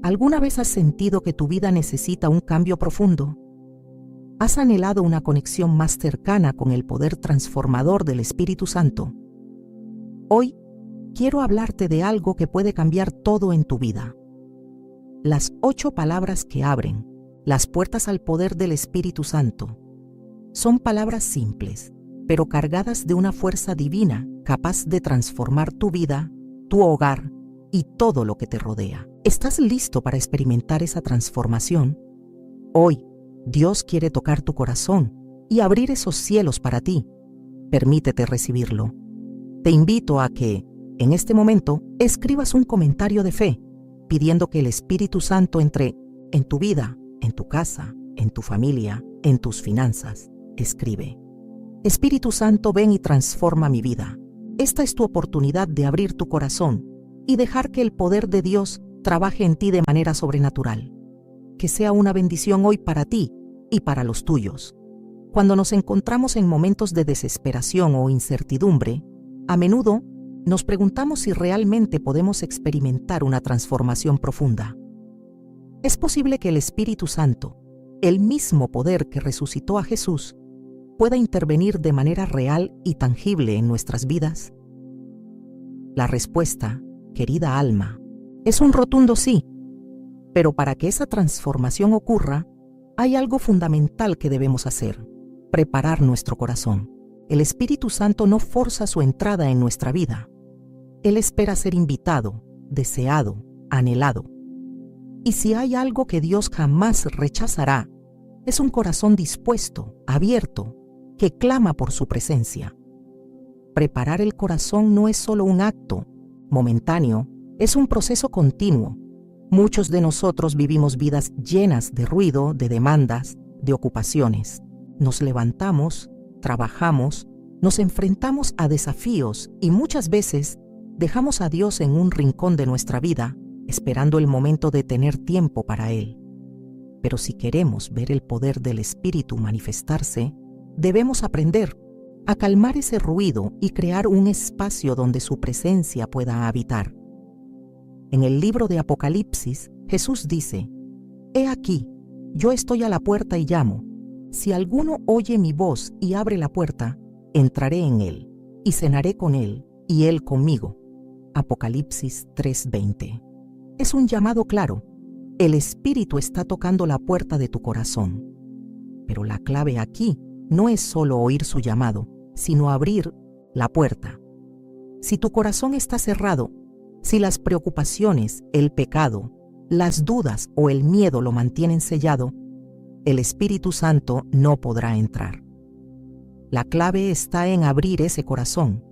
¿Alguna vez has sentido que tu vida necesita un cambio profundo? ¿Has anhelado una conexión más cercana con el poder transformador del Espíritu Santo? Hoy quiero hablarte de algo que puede cambiar todo en tu vida. Las 8 palabras que abren las puertas al poder del Espíritu Santo. Son palabras simples, pero cargadas de una fuerza divina capaz de transformar tu vida, tu hogar y todo lo que te rodea. ¿Estás listo para experimentar esa transformación? Hoy, Dios quiere tocar tu corazón y abrir esos cielos para ti. Permítete recibirlo. Te invito a que, en este momento, escribas un comentario de fe, pidiendo que el Espíritu Santo entre en tu vida, en tu casa, en tu familia, en tus finanzas. Escribe: Espíritu Santo, ven y transforma mi vida. Esta es tu oportunidad de abrir tu corazón y dejar que el poder de Dios trabaje en ti de manera sobrenatural. Que sea una bendición hoy para ti y para los tuyos. Cuando nos encontramos en momentos de desesperación o incertidumbre, a menudo nos preguntamos si realmente podemos experimentar una transformación profunda. ¿Es posible que el Espíritu Santo, el mismo poder que resucitó a Jesús, pueda intervenir de manera real y tangible en nuestras vidas? La respuesta, querida alma, es un rotundo sí. Pero para que esa transformación ocurra, hay algo fundamental que debemos hacer: preparar nuestro corazón. El Espíritu Santo no forza su entrada en nuestra vida. Él espera ser invitado, deseado, anhelado. Y si hay algo que Dios jamás rechazará, es un corazón dispuesto, abierto, que clama por su presencia. Preparar el corazón no es solo un acto momentáneo, es un proceso continuo. Muchos de nosotros vivimos vidas llenas de ruido, de demandas, de ocupaciones. Nos levantamos, trabajamos, nos enfrentamos a desafíos y muchas veces dejamos a Dios en un rincón de nuestra vida, esperando el momento de tener tiempo para Él. Pero si queremos ver el poder del Espíritu manifestarse, debemos aprender a calmar ese ruido y crear un espacio donde su presencia pueda habitar. En el libro de Apocalipsis, Jesús dice: He aquí, yo estoy a la puerta y llamo. Si alguno oye mi voz y abre la puerta, entraré en él, y cenaré con él, y él conmigo. Apocalipsis 3:20. Es un llamado claro. El Espíritu está tocando la puerta de tu corazón. Pero la clave aquí no es solo oír su llamado, sino abrir la puerta. Si tu corazón está cerrado, si las preocupaciones, el pecado, las dudas o el miedo lo mantienen sellado, el Espíritu Santo no podrá entrar. La clave está en abrir ese corazón.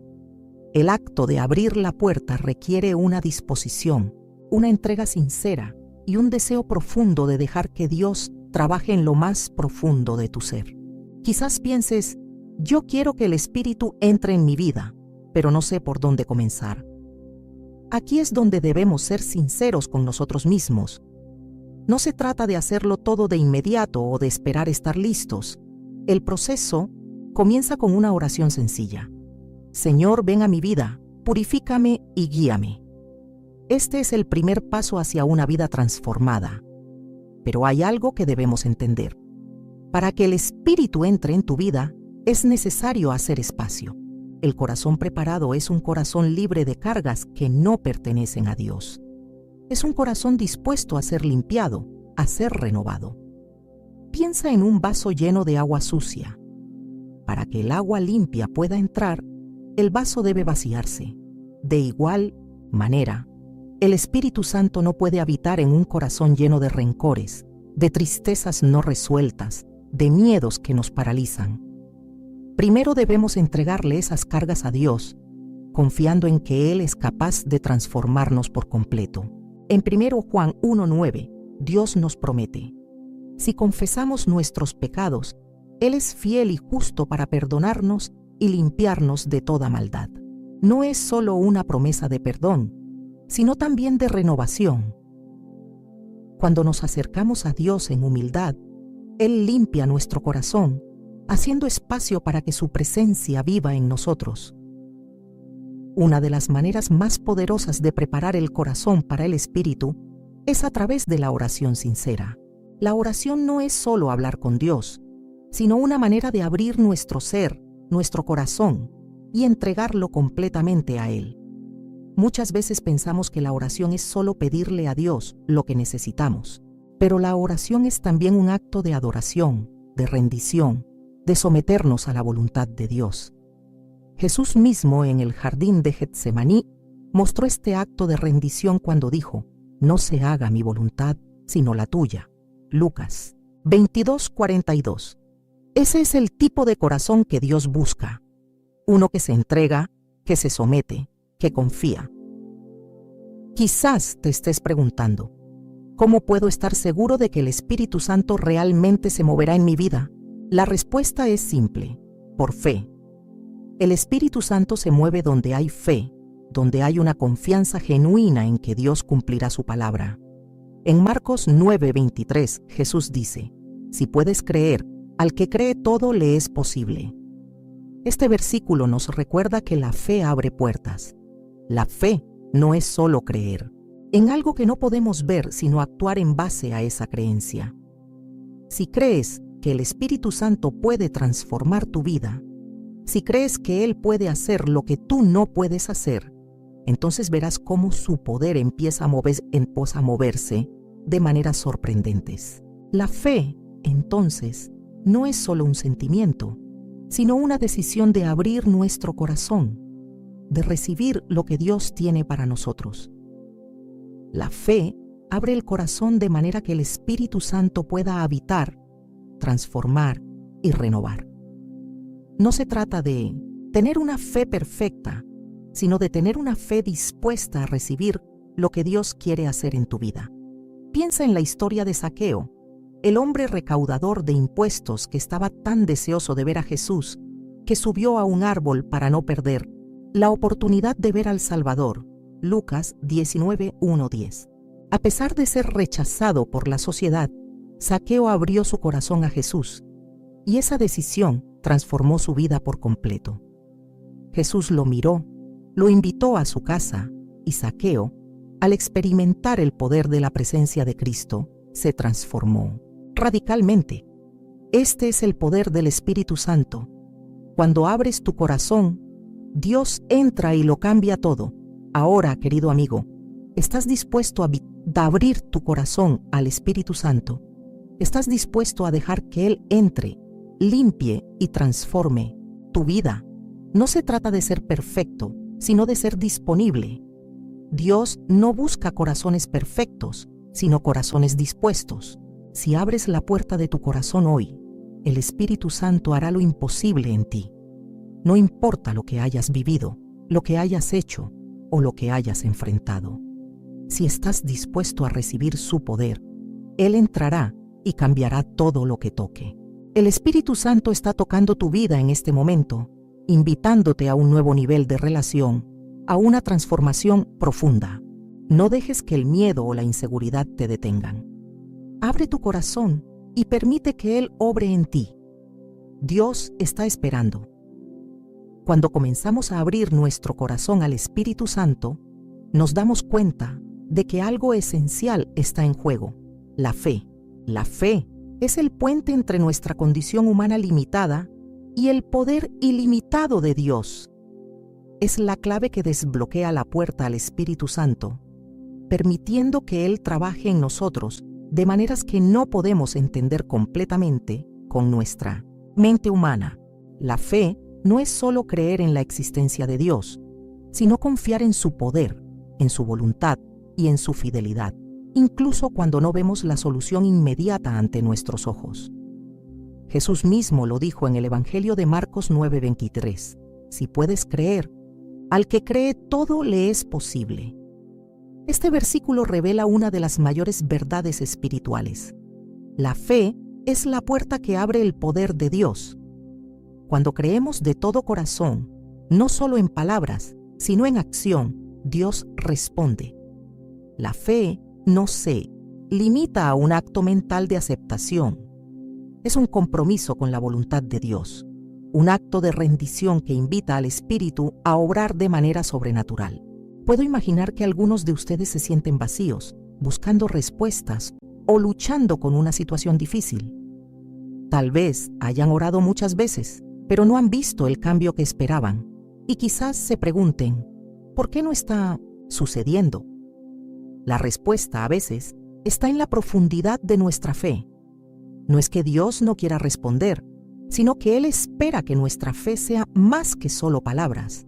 El acto de abrir la puerta requiere una disposición, una entrega sincera y un deseo profundo de dejar que Dios trabaje en lo más profundo de tu ser. Quizás pienses: yo quiero que el Espíritu entre en mi vida, pero no sé por dónde comenzar. Aquí es donde debemos ser sinceros con nosotros mismos. No se trata de hacerlo todo de inmediato o de esperar estar listos. El proceso comienza con una oración sencilla: Señor, ven a mi vida, purifícame y guíame. Este es el primer paso hacia una vida transformada. Pero hay algo que debemos entender. Para que el Espíritu entre en tu vida, es necesario hacer espacio. El corazón preparado es un corazón libre de cargas que no pertenecen a Dios. Es un corazón dispuesto a ser limpiado, a ser renovado. Piensa en un vaso lleno de agua sucia. Para que el agua limpia pueda entrar, el vaso debe vaciarse. De igual manera, el Espíritu Santo no puede habitar en un corazón lleno de rencores, de tristezas no resueltas, de miedos que nos paralizan. Primero debemos entregarle esas cargas a Dios, confiando en que Él es capaz de transformarnos por completo. En 1 Juan 1:9, Dios nos promete: si confesamos nuestros pecados, Él es fiel y justo para perdonarnos y limpiarnos de toda maldad. No es solo una promesa de perdón, sino también de renovación. Cuando nos acercamos a Dios en humildad, Él limpia nuestro corazón, haciendo espacio para que su presencia viva en nosotros. Una de las maneras más poderosas de preparar el corazón para el Espíritu es a través de la oración sincera. La oración no es solo hablar con Dios, sino una manera de abrir nuestro ser, nuestro corazón, y entregarlo completamente a Él. Muchas veces pensamos que la oración es solo pedirle a Dios lo que necesitamos, pero la oración es también un acto de adoración, de rendición, de someternos a la voluntad de Dios. Jesús mismo en el jardín de Getsemaní mostró este acto de rendición cuando dijo: «No se haga mi voluntad, sino la tuya». Lucas 22:42. Ese es el tipo de corazón que Dios busca. Uno que se entrega, que se somete, que confía. Quizás te estés preguntando: ¿cómo puedo estar seguro de que el Espíritu Santo realmente se moverá en mi vida? La respuesta es simple: por fe. El Espíritu Santo se mueve donde hay fe, donde hay una confianza genuina en que Dios cumplirá su palabra. En Marcos 9:23, Jesús dice: «Si puedes creer, al que cree todo le es posible». Este versículo nos recuerda que la fe abre puertas. La fe no es solo creer en algo que no podemos ver, sino actuar en base a esa creencia. Si crees que el Espíritu Santo puede transformar tu vida, si crees que Él puede hacer lo que tú no puedes hacer, entonces verás cómo su poder empieza a moverse de maneras sorprendentes. La fe, entonces, no es solo un sentimiento, sino una decisión de abrir nuestro corazón, de recibir lo que Dios tiene para nosotros. La fe abre el corazón de manera que el Espíritu Santo pueda habitar, transformar y renovar. No se trata de tener una fe perfecta, sino de tener una fe dispuesta a recibir lo que Dios quiere hacer en tu vida. Piensa en la historia de Zaqueo, el hombre recaudador de impuestos que estaba tan deseoso de ver a Jesús que subió a un árbol para no perder la oportunidad de ver al Salvador. Lucas 19:1-10. A pesar de ser rechazado por la sociedad, Zaqueo abrió su corazón a Jesús, y esa decisión transformó su vida por completo. Jesús lo miró, lo invitó a su casa, y Zaqueo, al experimentar el poder de la presencia de Cristo, se transformó radicalmente. Este es el poder del Espíritu Santo. Cuando abres tu corazón, Dios entra y lo cambia todo. Ahora, querido amigo, ¿estás dispuesto a abrir tu corazón al Espíritu Santo? ¿Estás dispuesto a dejar que Él entre, limpie y transforme tu vida? No se trata de ser perfecto, sino de ser disponible. Dios no busca corazones perfectos, sino corazones dispuestos. Si abres la puerta de tu corazón hoy, el Espíritu Santo hará lo imposible en ti. No importa lo que hayas vivido, lo que hayas hecho o lo que hayas enfrentado. Si estás dispuesto a recibir su poder, Él entrará y cambiará todo lo que toque. El Espíritu Santo está tocando tu vida en este momento, invitándote a un nuevo nivel de relación, a una transformación profunda. No dejes que el miedo o la inseguridad te detengan. Abre tu corazón y permite que Él obre en ti. Dios está esperando. Cuando comenzamos a abrir nuestro corazón al Espíritu Santo, nos damos cuenta de que algo esencial está en juego: la fe. La fe es el puente entre nuestra condición humana limitada y el poder ilimitado de Dios. Es la clave que desbloquea la puerta al Espíritu Santo, permitiendo que Él trabaje en nosotros de maneras que no podemos entender completamente con nuestra mente humana. La fe no es solo creer en la existencia de Dios, sino confiar en su poder, en su voluntad y en su fidelidad, incluso cuando no vemos la solución inmediata ante nuestros ojos. Jesús mismo lo dijo en el Evangelio de Marcos 9:23: «Si puedes creer, al que cree todo le es posible». Este versículo revela una de las mayores verdades espirituales. La fe es la puerta que abre el poder de Dios. Cuando creemos de todo corazón, no solo en palabras, sino en acción, Dios responde. La fe no se limita a un acto mental de aceptación. Es un compromiso con la voluntad de Dios, un acto de rendición que invita al Espíritu a obrar de manera sobrenatural. Puedo imaginar que algunos de ustedes se sienten vacíos, buscando respuestas o luchando con una situación difícil. Tal vez hayan orado muchas veces, pero no han visto el cambio que esperaban, y quizás se pregunten, ¿por qué no está sucediendo? La respuesta a veces está en la profundidad de nuestra fe. No es que Dios no quiera responder, sino que Él espera que nuestra fe sea más que solo palabras.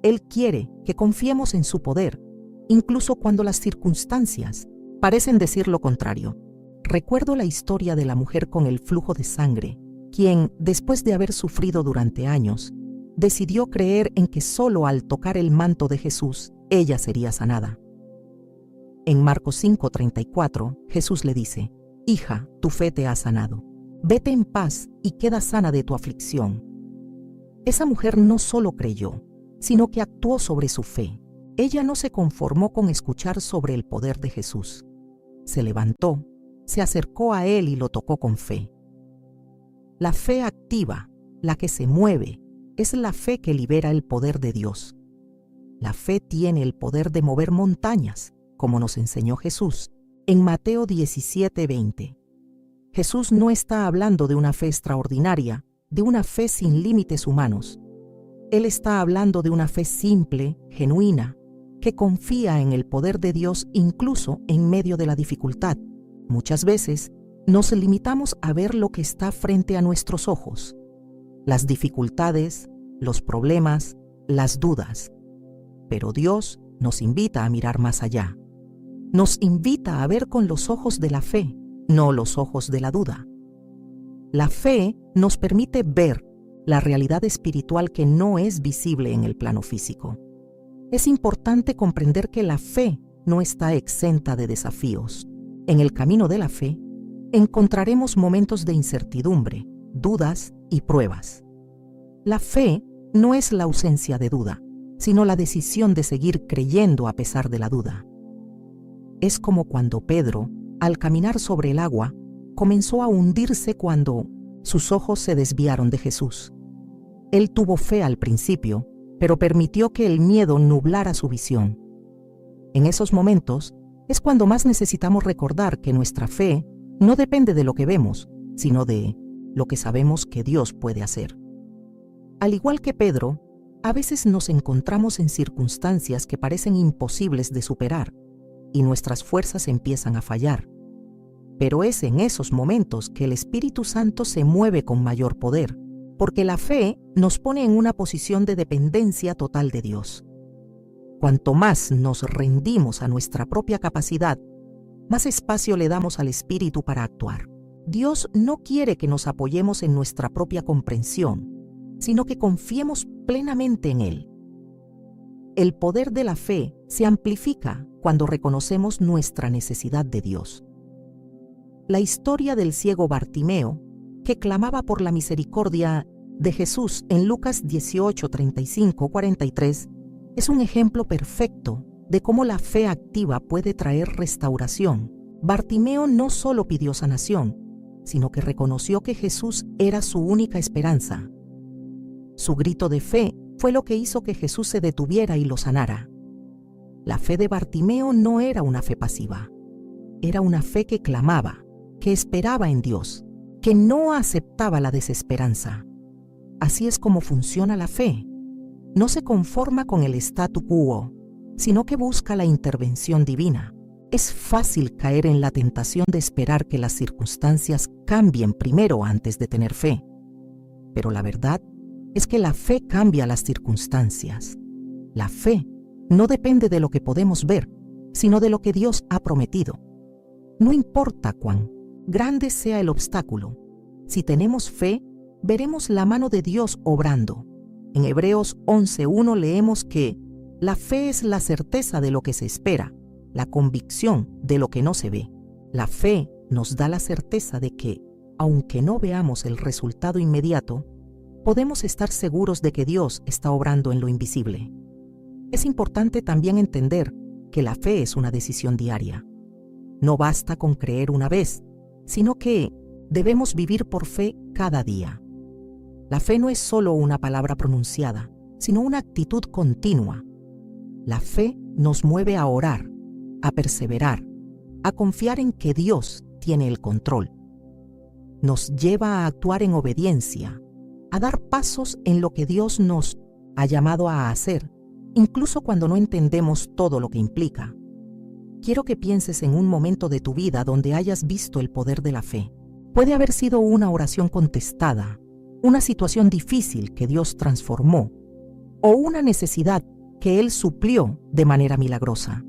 Él quiere que confiemos en su poder, incluso cuando las circunstancias parecen decir lo contrario. Recuerdo la historia de la mujer con el flujo de sangre, quien, después de haber sufrido durante años, decidió creer en que solo al tocar el manto de Jesús, ella sería sanada. En Marcos 5:34, Jesús le dice: «Hija, tu fe te ha sanado. Vete en paz y queda sana de tu aflicción». Esa mujer no solo creyó, sino que actuó sobre su fe. Ella no se conformó con escuchar sobre el poder de Jesús. Se levantó, se acercó a Él y lo tocó con fe. La fe activa, la que se mueve, es la fe que libera el poder de Dios. La fe tiene el poder de mover montañas, como nos enseñó Jesús en Mateo 17:20. Jesús no está hablando de una fe extraordinaria, de una fe sin límites humanos. Él está hablando de una fe simple, genuina, que confía en el poder de Dios incluso en medio de la dificultad. Muchas veces nos limitamos a ver lo que está frente a nuestros ojos: las dificultades, los problemas, las dudas. Pero Dios nos invita a mirar más allá. Nos invita a ver con los ojos de la fe, no los ojos de la duda. La fe nos permite ver la realidad espiritual que no es visible en el plano físico. Es importante comprender que la fe no está exenta de desafíos. En el camino de la fe, encontraremos momentos de incertidumbre, dudas y pruebas. La fe no es la ausencia de duda, sino la decisión de seguir creyendo a pesar de la duda. Es como cuando Pedro, al caminar sobre el agua, comenzó a hundirse cuando sus ojos se desviaron de Jesús. Él tuvo fe al principio, pero permitió que el miedo nublara su visión. En esos momentos es cuando más necesitamos recordar que nuestra fe no depende de lo que vemos, sino de lo que sabemos que Dios puede hacer. Al igual que Pedro, a veces nos encontramos en circunstancias que parecen imposibles de superar y nuestras fuerzas empiezan a fallar. Pero es en esos momentos que el Espíritu Santo se mueve con mayor poder, porque la fe nos pone en una posición de dependencia total de Dios. Cuanto más nos rendimos a nuestra propia capacidad, más espacio le damos al Espíritu para actuar. Dios no quiere que nos apoyemos en nuestra propia comprensión, sino que confiemos plenamente en Él. El poder de la fe se amplifica cuando reconocemos nuestra necesidad de Dios. La historia del ciego Bartimeo, que clamaba por la misericordia de Jesús en Lucas 18:35-43, es un ejemplo perfecto de cómo la fe activa puede traer restauración. Bartimeo no solo pidió sanación, sino que reconoció que Jesús era su única esperanza. Su grito de fe fue lo que hizo que Jesús se detuviera y lo sanara. La fe de Bartimeo no era una fe pasiva, era una fe que clamaba, que esperaba en Dios, que no aceptaba la desesperanza. Así es como funciona la fe. No se conforma con el statu quo, sino que busca la intervención divina. Es fácil caer en la tentación de esperar que las circunstancias cambien primero antes de tener fe. Pero la verdad es que la fe cambia las circunstancias. La fe no depende de lo que podemos ver, sino de lo que Dios ha prometido. No importa cuán grande sea el obstáculo, si tenemos fe, veremos la mano de Dios obrando. En Hebreos 11:1 leemos que la fe es la certeza de lo que se espera, la convicción de lo que no se ve. La fe nos da la certeza de que, aunque no veamos el resultado inmediato, podemos estar seguros de que Dios está obrando en lo invisible. Es importante también entender que la fe es una decisión diaria. No basta con creer una vez, sino que debemos vivir por fe cada día. La fe no es solo una palabra pronunciada, sino una actitud continua. La fe nos mueve a orar, a perseverar, a confiar en que Dios tiene el control. Nos lleva a actuar en obediencia, a dar pasos en lo que Dios nos ha llamado a hacer, incluso cuando no entendemos todo lo que implica. Quiero que pienses en un momento de tu vida donde hayas visto el poder de la fe. Puede haber sido una oración contestada, una situación difícil que Dios transformó, o una necesidad que Él suplió de manera milagrosa.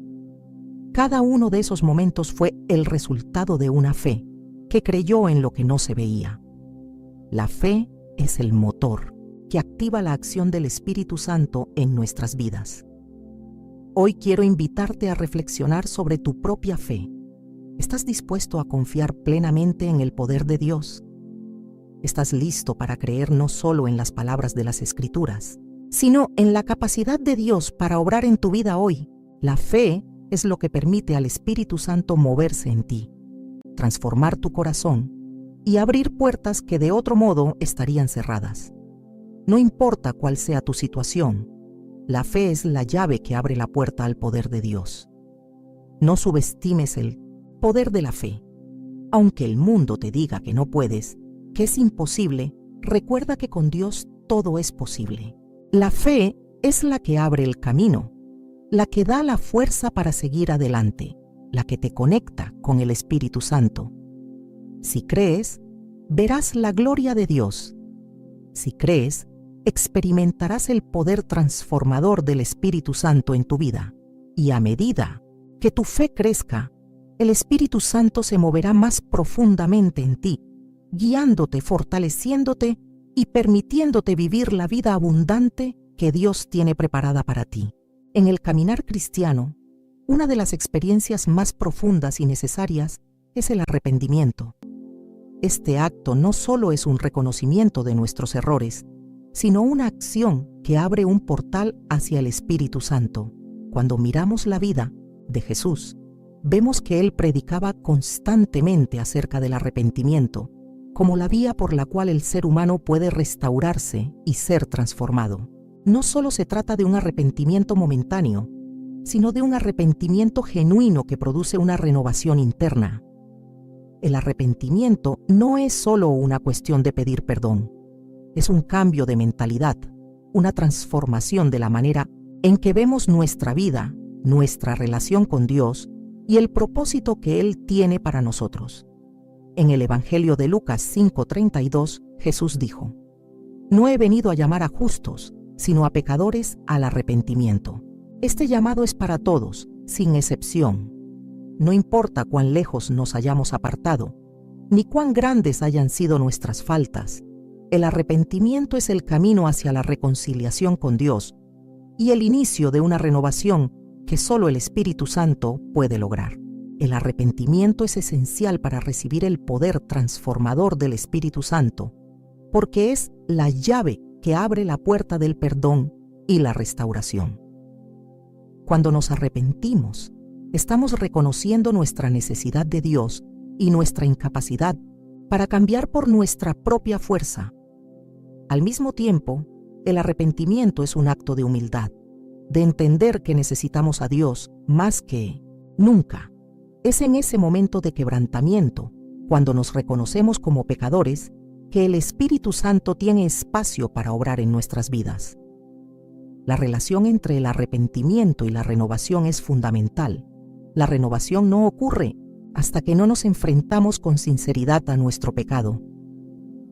Cada uno de esos momentos fue el resultado de una fe que creyó en lo que no se veía. La fe es el motor que activa la acción del Espíritu Santo en nuestras vidas. Hoy quiero invitarte a reflexionar sobre tu propia fe. ¿Estás dispuesto a confiar plenamente en el poder de Dios? ¿Estás listo para creer no solo en las palabras de las Escrituras, sino en la capacidad de Dios para obrar en tu vida hoy? La fe es lo que permite al Espíritu Santo moverse en ti, transformar tu corazón y abrir puertas que de otro modo estarían cerradas. No importa cuál sea tu situación, la fe es la llave que abre la puerta al poder de Dios. No subestimes el poder de la fe. Aunque el mundo te diga que no puedes, que es imposible, recuerda que con Dios todo es posible. La fe es la que abre el camino, la que da la fuerza para seguir adelante, la que te conecta con el Espíritu Santo. Si crees, verás la gloria de Dios. Si crees, experimentarás el poder transformador del Espíritu Santo en tu vida. Y a medida que tu fe crezca, el Espíritu Santo se moverá más profundamente en ti, guiándote, fortaleciéndote y permitiéndote vivir la vida abundante que Dios tiene preparada para ti. En el caminar cristiano, una de las experiencias más profundas y necesarias es el arrepentimiento. Este acto no solo es un reconocimiento de nuestros errores, sino una acción que abre un portal hacia el Espíritu Santo. Cuando miramos la vida de Jesús, vemos que Él predicaba constantemente acerca del arrepentimiento, como la vía por la cual el ser humano puede restaurarse y ser transformado. No solo se trata de un arrepentimiento momentáneo, sino de un arrepentimiento genuino que produce una renovación interna. El arrepentimiento no es solo una cuestión de pedir perdón. Es un cambio de mentalidad, una transformación de la manera en que vemos nuestra vida, nuestra relación con Dios y el propósito que Él tiene para nosotros. En el Evangelio de Lucas 5:32, Jesús dijo: «No he venido a llamar a justos, sino a pecadores al arrepentimiento». Este llamado es para todos, sin excepción. No importa cuán lejos nos hayamos apartado, ni cuán grandes hayan sido nuestras faltas. El arrepentimiento es el camino hacia la reconciliación con Dios y el inicio de una renovación que solo el Espíritu Santo puede lograr. El arrepentimiento es esencial para recibir el poder transformador del Espíritu Santo, porque es la llave que abre la puerta del perdón y la restauración. Cuando nos arrepentimos, estamos reconociendo nuestra necesidad de Dios y nuestra incapacidad para cambiar por nuestra propia fuerza. Al mismo tiempo, el arrepentimiento es un acto de humildad, de entender que necesitamos a Dios más que nunca. Es en ese momento de quebrantamiento, cuando nos reconocemos como pecadores, que el Espíritu Santo tiene espacio para obrar en nuestras vidas. La relación entre el arrepentimiento y la renovación es fundamental. La renovación no ocurre hasta que no nos enfrentamos con sinceridad a nuestro pecado.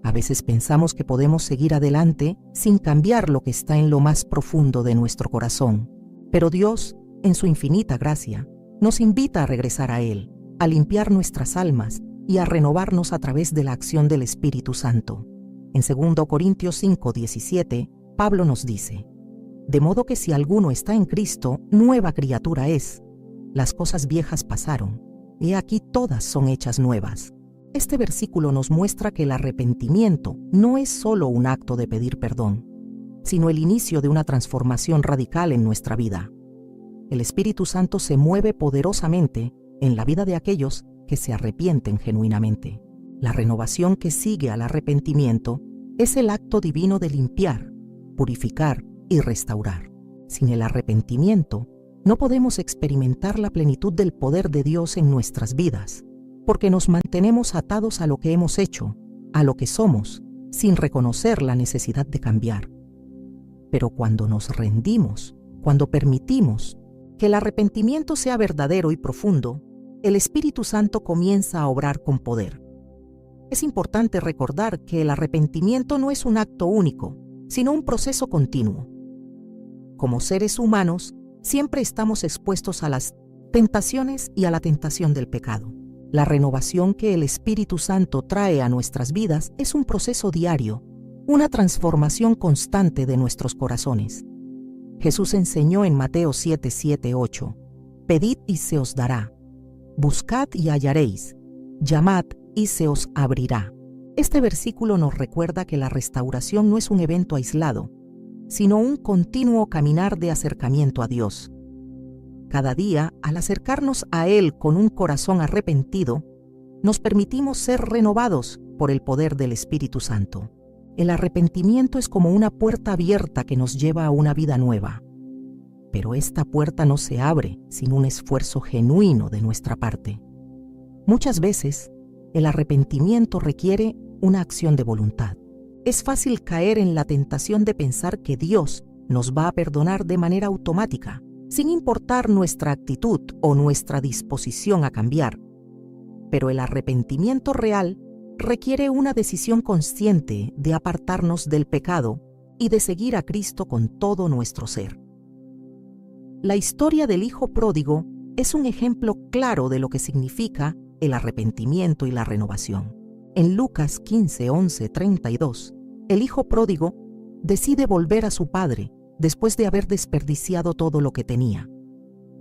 A veces pensamos que podemos seguir adelante sin cambiar lo que está en lo más profundo de nuestro corazón. Pero Dios, en su infinita gracia, nos invita a regresar a Él, a limpiar nuestras almas y a renovarnos a través de la acción del Espíritu Santo. En 2 Corintios 5:17, Pablo nos dice: «De modo que si alguno está en Cristo, nueva criatura es. Las cosas viejas pasaron, he aquí todas son hechas nuevas». Este versículo nos muestra que el arrepentimiento no es solo un acto de pedir perdón, sino el inicio de una transformación radical en nuestra vida. El Espíritu Santo se mueve poderosamente en la vida de aquellos que se arrepienten genuinamente. La renovación que sigue al arrepentimiento es el acto divino de limpiar, purificar y restaurar. Sin el arrepentimiento, No podemos experimentar la plenitud del poder de Dios en nuestras vidas, porque nos mantenemos atados a lo que hemos hecho, a lo que somos, sin reconocer la necesidad de cambiar. Pero cuando nos rendimos, cuando permitimos que el arrepentimiento sea verdadero y profundo, el Espíritu Santo comienza a obrar con poder. Es importante recordar que el arrepentimiento no es un acto único, sino un proceso continuo. Como seres humanos, siempre estamos expuestos a las tentaciones y a la tentación del pecado. La renovación que el Espíritu Santo trae a nuestras vidas es un proceso diario, una transformación constante de nuestros corazones. Jesús enseñó en Mateo 7:7-8, «Pedid y se os dará, buscad y hallaréis, llamad y se os abrirá». Este versículo nos recuerda que la restauración no es un evento aislado, sino un continuo caminar de acercamiento a Dios. Cada día, al acercarnos a Él con un corazón arrepentido, nos permitimos ser renovados por el poder del Espíritu Santo. El arrepentimiento es como una puerta abierta que nos lleva a una vida nueva. Pero esta puerta no se abre sin un esfuerzo genuino de nuestra parte. Muchas veces, el arrepentimiento requiere una acción de voluntad. Es fácil caer en la tentación de pensar que Dios nos va a perdonar de manera automática, sin importar nuestra actitud o nuestra disposición a cambiar. Pero el arrepentimiento real requiere una decisión consciente de apartarnos del pecado y de seguir a Cristo con todo nuestro ser. La historia del Hijo Pródigo es un ejemplo claro de lo que significa el arrepentimiento y la renovación. En Lucas 15:11-32, el Hijo Pródigo decide volver a su padre después de haber desperdiciado todo lo que tenía.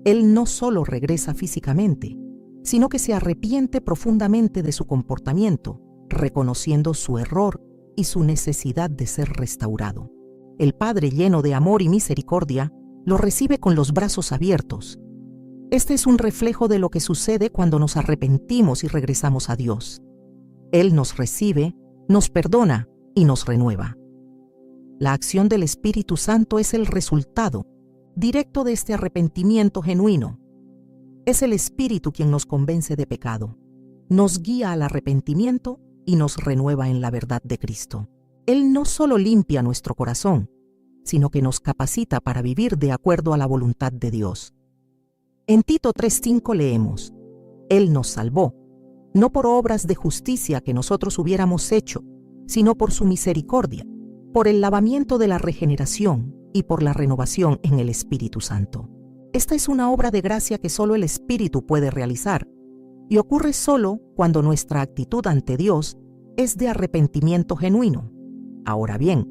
Él no solo regresa físicamente, sino que se arrepiente profundamente de su comportamiento, reconociendo su error y su necesidad de ser restaurado. El Padre, lleno de amor y misericordia, lo recibe con los brazos abiertos. Este es un reflejo de lo que sucede cuando nos arrepentimos y regresamos a Dios. Él nos recibe, nos perdona y nos renueva. La acción del Espíritu Santo es el resultado directo de este arrepentimiento genuino. Es el Espíritu quien nos convence de pecado, nos guía al arrepentimiento y nos renueva en la verdad de Cristo. Él no solo limpia nuestro corazón, sino que nos capacita para vivir de acuerdo a la voluntad de Dios. En Tito 3:5 leemos, Él nos salvó, no por obras de justicia que nosotros hubiéramos hecho, sino por su misericordia, por el lavamiento de la regeneración y por la renovación en el Espíritu Santo. Esta es una obra de gracia que solo el Espíritu puede realizar, y ocurre solo cuando nuestra actitud ante Dios es de arrepentimiento genuino. Ahora bien,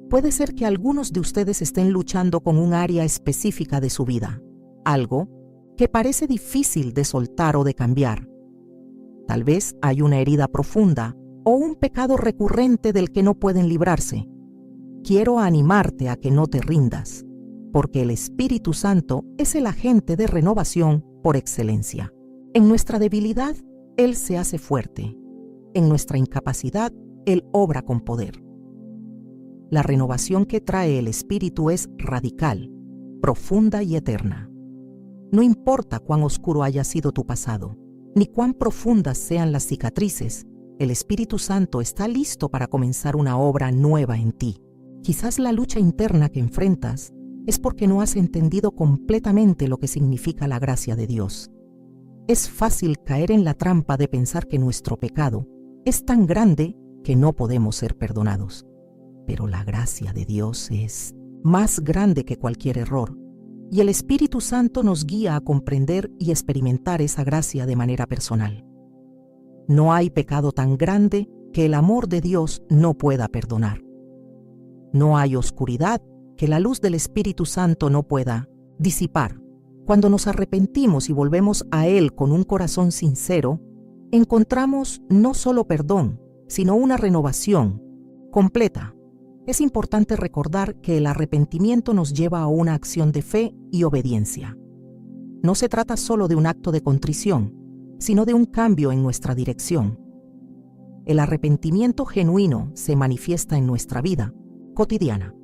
puede ser que algunos de ustedes estén luchando con un área específica de su vida, algo que parece difícil de soltar o de cambiar. Tal vez hay una herida profunda o un pecado recurrente del que no pueden librarse. Quiero animarte a que no te rindas, porque el Espíritu Santo es el agente de renovación por excelencia. En nuestra debilidad, Él se hace fuerte. En nuestra incapacidad, Él obra con poder. La renovación que trae el Espíritu es radical, profunda y eterna. No importa cuán oscuro haya sido tu pasado, ni cuán profundas sean las cicatrices, el Espíritu Santo está listo para comenzar una obra nueva en ti. Quizás la lucha interna que enfrentas es porque no has entendido completamente lo que significa la gracia de Dios. Es fácil caer en la trampa de pensar que nuestro pecado es tan grande que no podemos ser perdonados. Pero la gracia de Dios es más grande que cualquier error, y el Espíritu Santo nos guía a comprender y experimentar esa gracia de manera personal. No hay pecado tan grande que el amor de Dios no pueda perdonar. No hay oscuridad que la luz del Espíritu Santo no pueda disipar. Cuando nos arrepentimos y volvemos a Él con un corazón sincero, encontramos no solo perdón, sino una renovación completa. Es importante recordar que el arrepentimiento nos lleva a una acción de fe y obediencia. No se trata solo de un acto de contrición, sino de un cambio en nuestra dirección. El arrepentimiento genuino se manifiesta en nuestra vida cotidiana.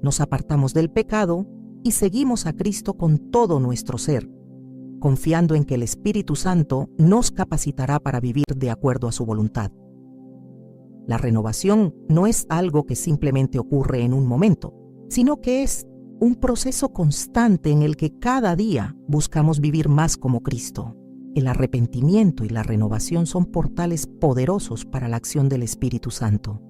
Nos apartamos del pecado y seguimos a Cristo con todo nuestro ser, confiando en que el Espíritu Santo nos capacitará para vivir de acuerdo a su voluntad. La renovación no es algo que simplemente ocurre en un momento, sino que es un proceso constante en el que cada día buscamos vivir más como Cristo. El arrepentimiento y la renovación son portales poderosos para la acción del Espíritu Santo.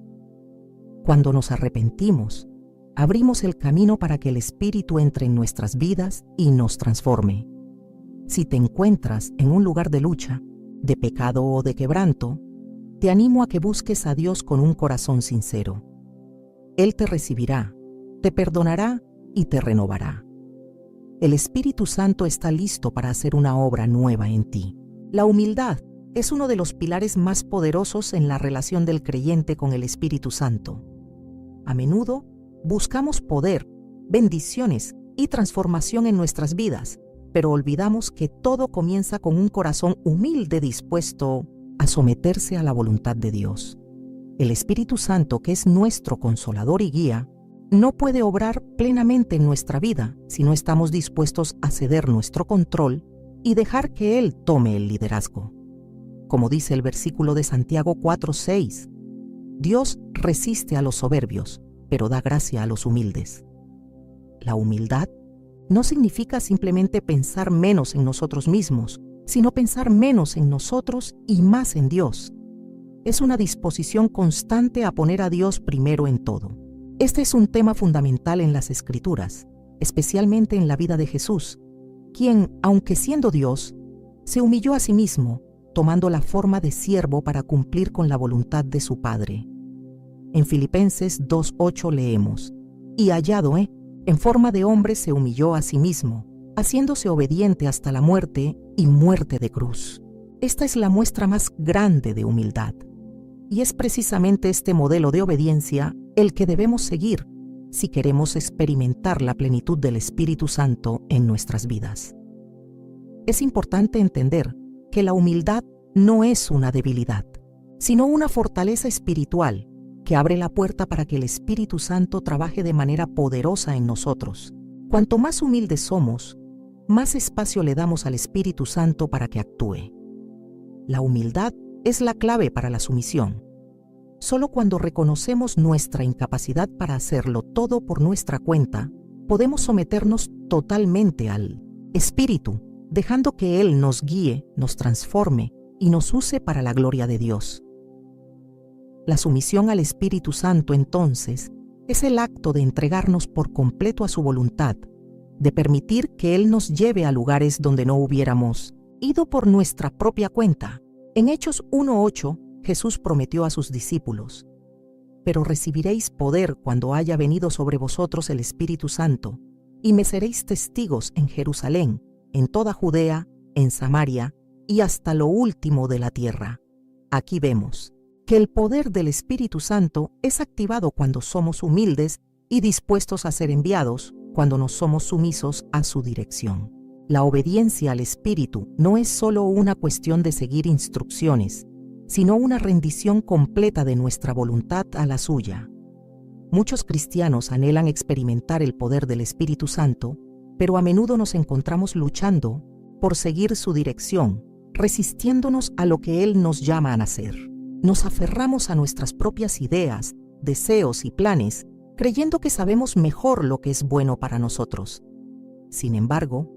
Cuando nos arrepentimos, abrimos el camino para que el Espíritu entre en nuestras vidas y nos transforme. Si te encuentras en un lugar de lucha, de pecado o de quebranto, te animo a que busques a Dios con un corazón sincero. Él te recibirá, te perdonará y te renovará. El Espíritu Santo está listo para hacer una obra nueva en ti. La humildad es uno de los pilares más poderosos en la relación del creyente con el Espíritu Santo. A menudo buscamos poder, bendiciones y transformación en nuestras vidas, pero olvidamos que todo comienza con un corazón humilde dispuesto a someterse a la voluntad de Dios. El Espíritu Santo, que es nuestro consolador y guía, no puede obrar plenamente en nuestra vida si no estamos dispuestos a ceder nuestro control y dejar que Él tome el liderazgo. Como dice el versículo de Santiago 4:6, Dios resiste a los soberbios, pero da gracia a los humildes. La humildad no significa simplemente pensar menos en nosotros mismos, sino pensar menos en nosotros y más en Dios. Es una disposición constante a poner a Dios primero en todo. Este es un tema fundamental en las Escrituras, especialmente en la vida de Jesús, quien, aunque siendo Dios, se humilló a sí mismo, tomando la forma de siervo para cumplir con la voluntad de su Padre. En Filipenses 2:8 leemos: «Y hallado, en forma de hombre se humilló a sí mismo, haciéndose obediente hasta la muerte y muerte de cruz». Esta es la muestra más grande de humildad. Y es precisamente este modelo de obediencia el que debemos seguir si queremos experimentar la plenitud del Espíritu Santo en nuestras vidas. Es importante entender que la humildad no es una debilidad, sino una fortaleza espiritual que abre la puerta para que el Espíritu Santo trabaje de manera poderosa en nosotros. Cuanto más humildes somos, más espacio le damos al Espíritu Santo para que actúe. La humildad es la clave para la sumisión. Solo cuando reconocemos nuestra incapacidad para hacerlo todo por nuestra cuenta, podemos someternos totalmente al Espíritu, dejando que Él nos guíe, nos transforme y nos use para la gloria de Dios. La sumisión al Espíritu Santo, entonces, es el acto de entregarnos por completo a su voluntad, de permitir que Él nos lleve a lugares donde no hubiéramos ido por nuestra propia cuenta. En Hechos 1:8, Jesús prometió a sus discípulos: «Pero recibiréis poder cuando haya venido sobre vosotros el Espíritu Santo, y me seréis testigos en Jerusalén, en toda Judea, en Samaria y hasta lo último de la tierra». Aquí vemos que el poder del Espíritu Santo es activado cuando somos humildes y dispuestos a ser enviados, cuando nos somos sumisos a su dirección. La obediencia al Espíritu no es solo una cuestión de seguir instrucciones, sino una rendición completa de nuestra voluntad a la suya. Muchos cristianos anhelan experimentar el poder del Espíritu Santo, pero a menudo nos encontramos luchando por seguir su dirección, resistiéndonos a lo que Él nos llama a hacer. Nos aferramos a nuestras propias ideas, deseos y planes, creyendo que sabemos mejor lo que es bueno para nosotros. Sin embargo,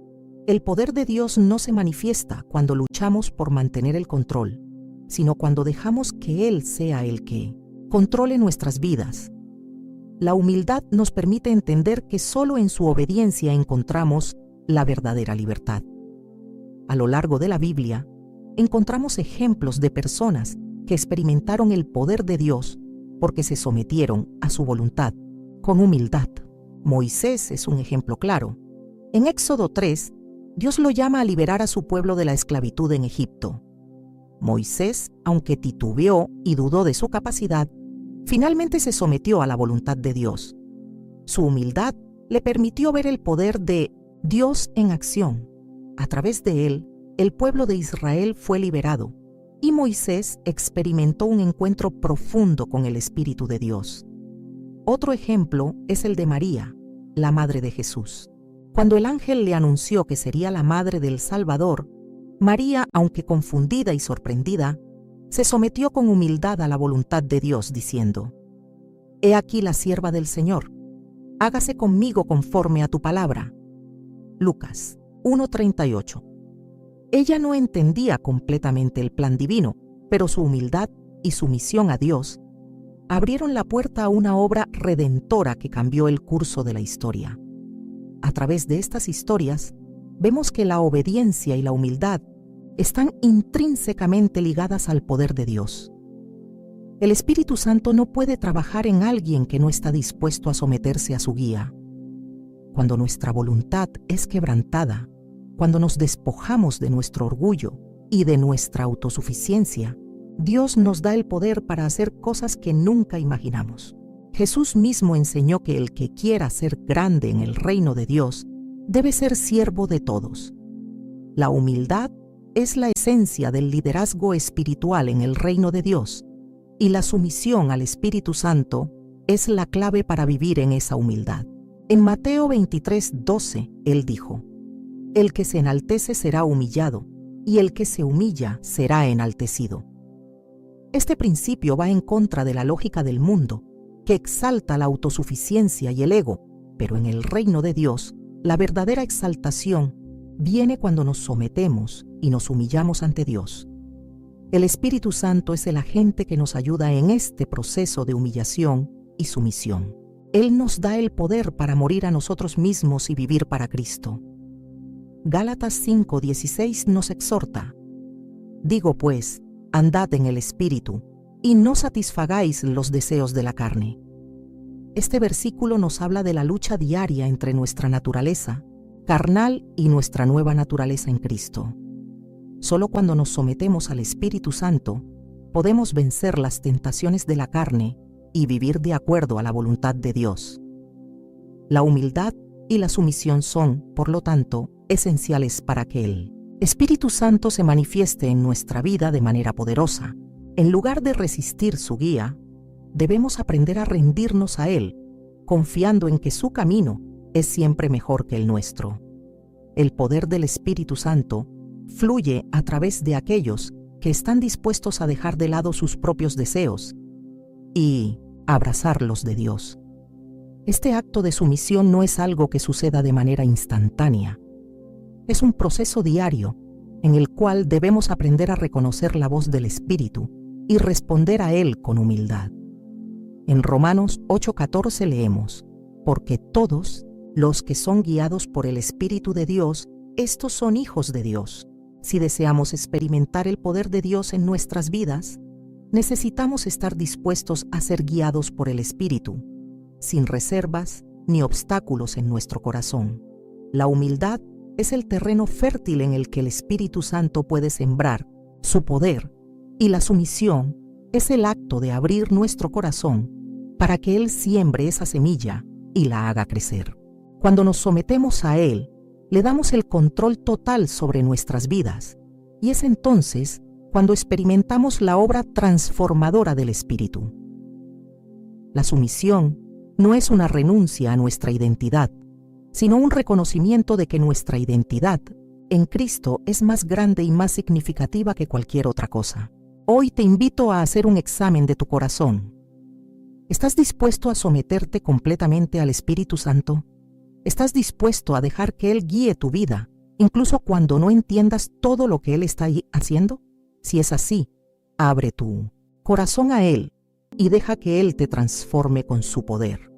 el poder de Dios no se manifiesta cuando luchamos por mantener el control, sino cuando dejamos que Él sea el que controle nuestras vidas. La humildad nos permite entender que solo en su obediencia encontramos la verdadera libertad. A lo largo de la Biblia, encontramos ejemplos de personas que experimentaron el poder de Dios porque se sometieron a su voluntad con humildad. Moisés es un ejemplo claro. En Éxodo 3, Dios lo llama a liberar a su pueblo de la esclavitud en Egipto. Moisés, aunque titubeó y dudó de su capacidad, finalmente se sometió a la voluntad de Dios. Su humildad le permitió ver el poder de Dios en acción. A través de él, el pueblo de Israel fue liberado, y Moisés experimentó un encuentro profundo con el Espíritu de Dios. Otro ejemplo es el de María, la madre de Jesús. Cuando el ángel le anunció que sería la madre del Salvador, María, aunque confundida y sorprendida, se sometió con humildad a la voluntad de Dios, diciendo: «He aquí la sierva del Señor, hágase conmigo conforme a tu palabra». Lucas 1:38. Ella no entendía completamente el plan divino, pero su humildad y sumisión a Dios abrieron la puerta a una obra redentora que cambió el curso de la historia. A través de estas historias, vemos que la obediencia y la humildad están intrínsecamente ligadas al poder de Dios. El Espíritu Santo no puede trabajar en alguien que no está dispuesto a someterse a su guía. Cuando nuestra voluntad es quebrantada, cuando nos despojamos de nuestro orgullo y de nuestra autosuficiencia, Dios nos da el poder para hacer cosas que nunca imaginamos. Jesús mismo enseñó que el que quiera ser grande en el reino de Dios debe ser siervo de todos. La humildad es la esencia del liderazgo espiritual en el reino de Dios, y la sumisión al Espíritu Santo es la clave para vivir en esa humildad. En Mateo 23:12, Él dijo: «El que se enaltece será humillado, y el que se humilla será enaltecido». Este principio va en contra de la lógica del mundo, que exalta la autosuficiencia y el ego, pero en el reino de Dios, la verdadera exaltación viene cuando nos sometemos y nos humillamos ante Dios. El Espíritu Santo es el agente que nos ayuda en este proceso de humillación y sumisión. Él nos da el poder para morir a nosotros mismos y vivir para Cristo. Gálatas 5:16 nos exhorta: «Digo pues, andad en el Espíritu, y no satisfagáis los deseos de la carne». Este versículo nos habla de la lucha diaria entre nuestra naturaleza carnal y nuestra nueva naturaleza en Cristo. Solo cuando nos sometemos al Espíritu Santo, podemos vencer las tentaciones de la carne y vivir de acuerdo a la voluntad de Dios. La humildad y la sumisión son, por lo tanto, esenciales para que el Espíritu Santo se manifieste en nuestra vida de manera poderosa. En lugar de resistir su guía, debemos aprender a rendirnos a Él, confiando en que su camino es siempre mejor que el nuestro. El poder del Espíritu Santo fluye a través de aquellos que están dispuestos a dejar de lado sus propios deseos y abrazar los de Dios. Este acto de sumisión no es algo que suceda de manera instantánea. Es un proceso diario en el cual debemos aprender a reconocer la voz del Espíritu y responder a Él con humildad. En Romanos 8:14 leemos: «Porque todos los que son guiados por el Espíritu de Dios, estos son hijos de Dios». Si deseamos experimentar el poder de Dios en nuestras vidas, necesitamos estar dispuestos a ser guiados por el Espíritu, sin reservas ni obstáculos en nuestro corazón. La humildad es el terreno fértil en el que el Espíritu Santo puede sembrar su poder, y la sumisión es el acto de abrir nuestro corazón para que Él siembre esa semilla y la haga crecer. Cuando nos sometemos a Él, le damos el control total sobre nuestras vidas, y es entonces cuando experimentamos la obra transformadora del Espíritu. La sumisión no es una renuncia a nuestra identidad, sino un reconocimiento de que nuestra identidad en Cristo es más grande y más significativa que cualquier otra cosa. Hoy te invito a hacer un examen de tu corazón. ¿Estás dispuesto a someterte completamente al Espíritu Santo? ¿Estás dispuesto a dejar que Él guíe tu vida, incluso cuando no entiendas todo lo que Él está haciendo? Si es así, abre tu corazón a Él y deja que Él te transforme con su poder.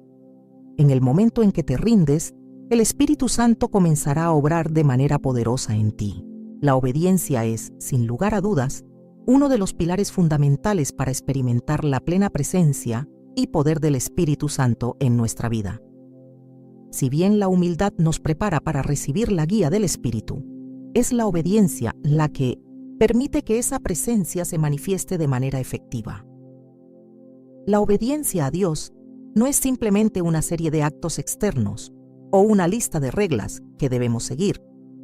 En el momento en que te rindes, el Espíritu Santo comenzará a obrar de manera poderosa en ti. La obediencia es, sin lugar a dudas, uno de los pilares fundamentales para experimentar la plena presencia y poder del Espíritu Santo en nuestra vida. Si bien la humildad nos prepara para recibir la guía del Espíritu, es la obediencia la que permite que esa presencia se manifieste de manera efectiva. La obediencia a Dios no es simplemente una serie de actos externos o una lista de reglas que debemos seguir,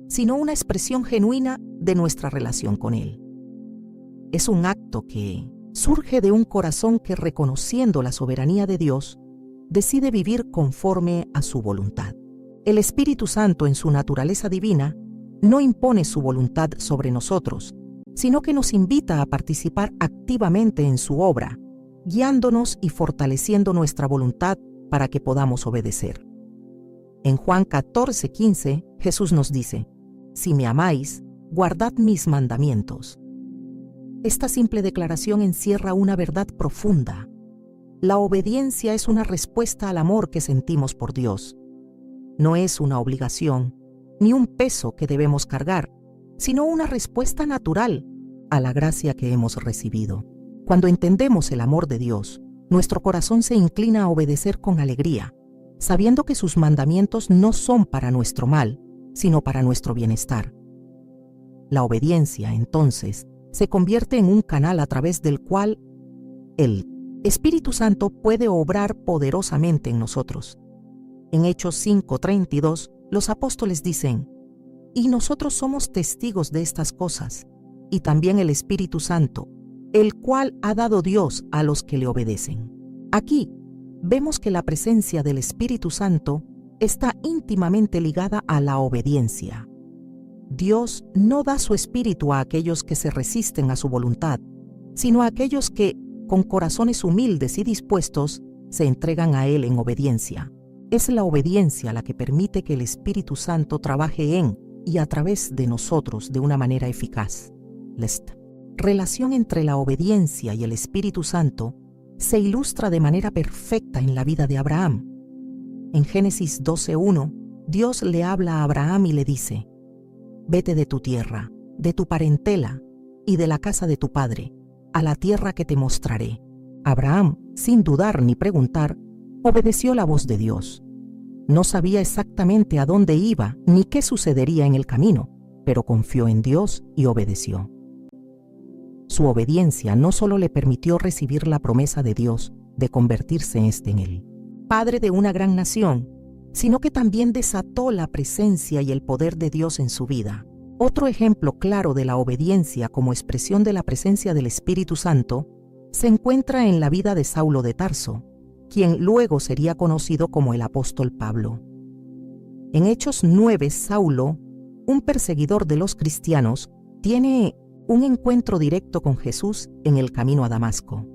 sino una expresión genuina de nuestra relación con Él. Es un acto que surge de un corazón que, reconociendo la soberanía de Dios, decide vivir conforme a su voluntad. El Espíritu Santo, en su naturaleza divina, no impone su voluntad sobre nosotros, sino que nos invita a participar activamente en su obra, guiándonos y fortaleciendo nuestra voluntad para que podamos obedecer. En Juan 14:15, Jesús nos dice: «Si me amáis, guardad mis mandamientos». Esta simple declaración encierra una verdad profunda. La obediencia es una respuesta al amor que sentimos por Dios. No es una obligación, ni un peso que debemos cargar, sino una respuesta natural a la gracia que hemos recibido. Cuando entendemos el amor de Dios, nuestro corazón se inclina a obedecer con alegría, sabiendo que sus mandamientos no son para nuestro mal, sino para nuestro bienestar. La obediencia, entonces, se convierte en un canal a través del cual el Espíritu Santo puede obrar poderosamente en nosotros. En Hechos 5:32, los apóstoles dicen: «Y nosotros somos testigos de estas cosas, y también el Espíritu Santo, el cual ha dado Dios a los que le obedecen». Aquí vemos que la presencia del Espíritu Santo está íntimamente ligada a la obediencia. Dios no da su Espíritu a aquellos que se resisten a su voluntad, sino a aquellos que, con corazones humildes y dispuestos, se entregan a Él en obediencia. Es la obediencia la que permite que el Espíritu Santo trabaje en y a través de nosotros de una manera eficaz. La relación entre la obediencia y el Espíritu Santo se ilustra de manera perfecta en la vida de Abraham. En Génesis 12:1, Dios le habla a Abraham y le dice: «Vete de tu tierra, de tu parentela y de la casa de tu padre, a la tierra que te mostraré». Abraham, sin dudar ni preguntar, obedeció la voz de Dios. No sabía exactamente a dónde iba ni qué sucedería en el camino, pero confió en Dios y obedeció. Su obediencia no solo le permitió recibir la promesa de Dios de convertirse en el padre de una gran nación, sino que también desató la presencia y el poder de Dios en su vida. Otro ejemplo claro de la obediencia como expresión de la presencia del Espíritu Santo se encuentra en la vida de Saulo de Tarso, quien luego sería conocido como el apóstol Pablo. En Hechos 9, Saulo, un perseguidor de los cristianos, tiene un encuentro directo con Jesús en el camino a Damasco.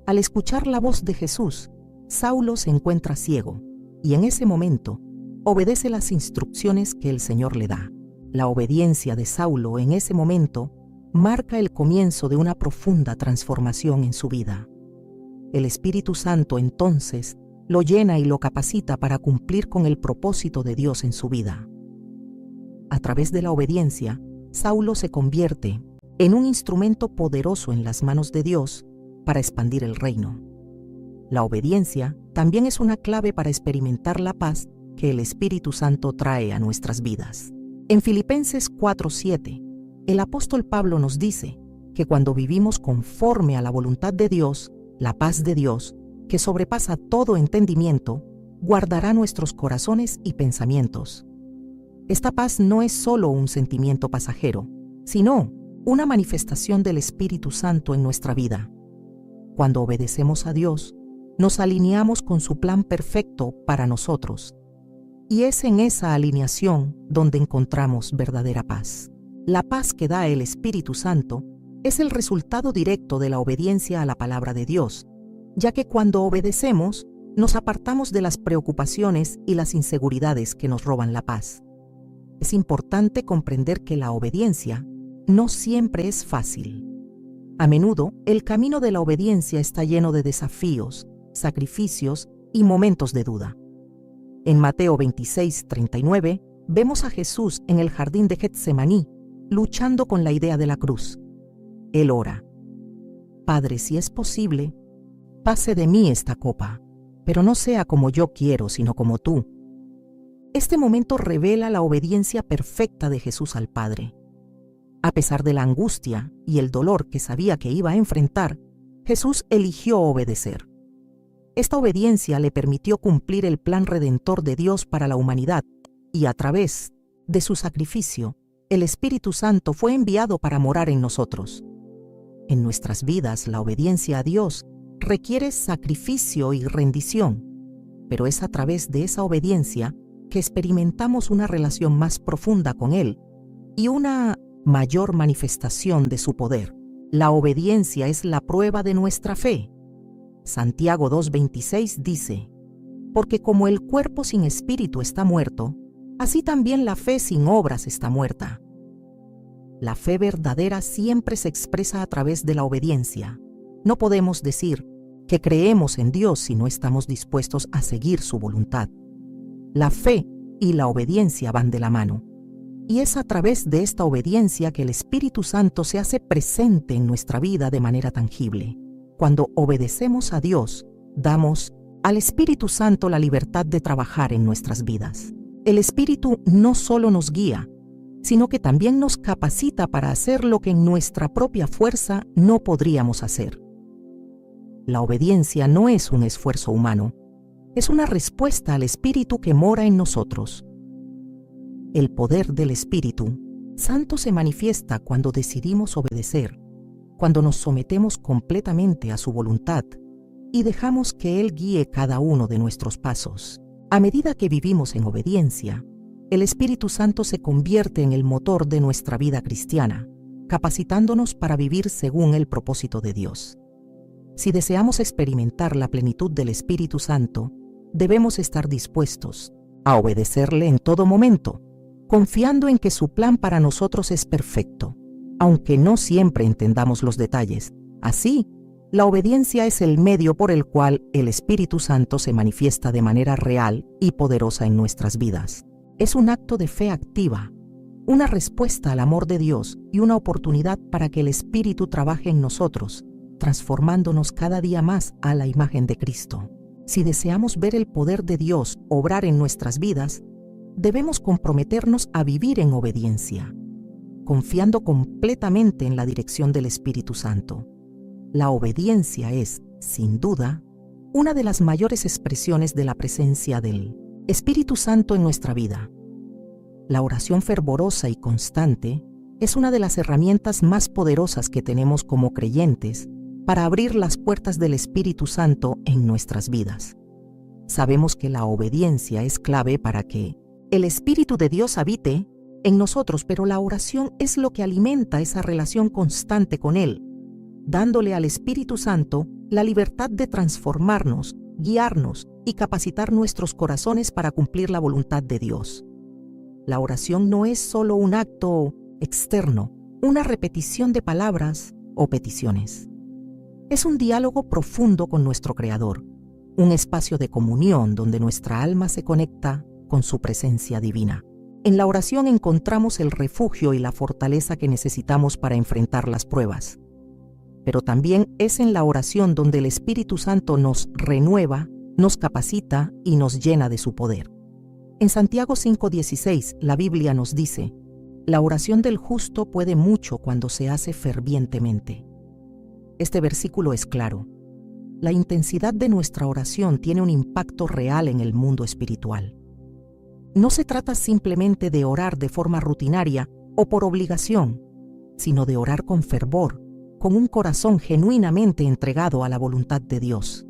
Al escuchar la voz de Jesús, Saulo se encuentra ciego y en ese momento obedece las instrucciones que el Señor le da. La obediencia de Saulo en ese momento marca el comienzo de una profunda transformación en su vida. El Espíritu Santo entonces lo llena y lo capacita para cumplir con el propósito de Dios en su vida. A través de la obediencia, Saulo se convierte en un instrumento poderoso en las manos de Dios para expandir el reino. La obediencia también es una clave para experimentar la paz que el Espíritu Santo trae a nuestras vidas. En Filipenses 4:7, el apóstol Pablo nos dice que cuando vivimos conforme a la voluntad de Dios, la paz de Dios, que sobrepasa todo entendimiento, guardará nuestros corazones y pensamientos. Esta paz no es solo un sentimiento pasajero, sino una manifestación del Espíritu Santo en nuestra vida. Cuando obedecemos a Dios, nos alineamos con su plan perfecto para nosotros, y es en esa alineación donde encontramos verdadera paz. La paz que da el Espíritu Santo es el resultado directo de la obediencia a la palabra de Dios, ya que cuando obedecemos, nos apartamos de las preocupaciones y las inseguridades que nos roban la paz. Es importante comprender que la obediencia no siempre es fácil. A menudo, el camino de la obediencia está lleno de desafíos, sacrificios y momentos de duda. En Mateo 26:39, vemos a Jesús en el jardín de Getsemaní, luchando con la idea de la cruz. Él ora: «Padre, si es posible, pase de mí esta copa, pero no sea como yo quiero, sino como tú». Este momento revela la obediencia perfecta de Jesús al Padre. A pesar de la angustia y el dolor que sabía que iba a enfrentar, Jesús eligió obedecer. Esta obediencia le permitió cumplir el plan redentor de Dios para la humanidad, y a través de su sacrificio, el Espíritu Santo fue enviado para morar en nosotros. En nuestras vidas, la obediencia a Dios requiere sacrificio y rendición, pero es a través de esa obediencia que experimentamos una relación más profunda con Él y una mayor manifestación de su poder. La obediencia es la prueba de nuestra fe. Santiago 2:26 dice: porque como el cuerpo sin espíritu está muerto, así también la fe sin obras está muerta. La fe verdadera siempre se expresa a través de la obediencia. No podemos decir que creemos en Dios si no estamos dispuestos a seguir su voluntad. La fe y la obediencia van de la mano. Y es a través de esta obediencia que el Espíritu Santo se hace presente en nuestra vida de manera tangible. Cuando obedecemos a Dios, damos al Espíritu Santo la libertad de trabajar en nuestras vidas. El Espíritu no solo nos guía, sino que también nos capacita para hacer lo que en nuestra propia fuerza no podríamos hacer. La obediencia no es un esfuerzo humano, es una respuesta al Espíritu que mora en nosotros. El poder del Espíritu Santo se manifiesta cuando decidimos obedecer, cuando nos sometemos completamente a su voluntad y dejamos que Él guíe cada uno de nuestros pasos. A medida que vivimos en obediencia, el Espíritu Santo se convierte en el motor de nuestra vida cristiana, capacitándonos para vivir según el propósito de Dios. Si deseamos experimentar la plenitud del Espíritu Santo, debemos estar dispuestos a obedecerle en todo momento, confiando en que su plan para nosotros es perfecto, aunque no siempre entendamos los detalles. Así, la obediencia es el medio por el cual el Espíritu Santo se manifiesta de manera real y poderosa en nuestras vidas. Es un acto de fe activa, una respuesta al amor de Dios y una oportunidad para que el Espíritu trabaje en nosotros, transformándonos cada día más a la imagen de Cristo. Si deseamos ver el poder de Dios obrar en nuestras vidas, debemos comprometernos a vivir en obediencia, confiando completamente en la dirección del Espíritu Santo. La obediencia es, sin duda, una de las mayores expresiones de la presencia del Espíritu Santo en nuestra vida. La oración fervorosa y constante es una de las herramientas más poderosas que tenemos como creyentes para abrir las puertas del Espíritu Santo en nuestras vidas. Sabemos que la obediencia es clave para que el Espíritu de Dios habite en nosotros, pero la oración es lo que alimenta esa relación constante con Él, dándole al Espíritu Santo la libertad de transformarnos, guiarnos y capacitar nuestros corazones para cumplir la voluntad de Dios. La oración no es solo un acto externo, una repetición de palabras o peticiones. Es un diálogo profundo con nuestro Creador, un espacio de comunión donde nuestra alma se conecta con su presencia divina. En la oración encontramos el refugio y la fortaleza que necesitamos para enfrentar las pruebas. Pero también es en la oración donde el Espíritu Santo nos renueva, nos capacita y nos llena de su poder. En Santiago 5:16, la Biblia nos dice: la oración del justo puede mucho cuando se hace fervientemente. Este versículo es claro. La intensidad de nuestra oración tiene un impacto real en el mundo espiritual. No se trata simplemente de orar de forma rutinaria o por obligación, sino de orar con fervor, con un corazón genuinamente entregado a la voluntad de Dios.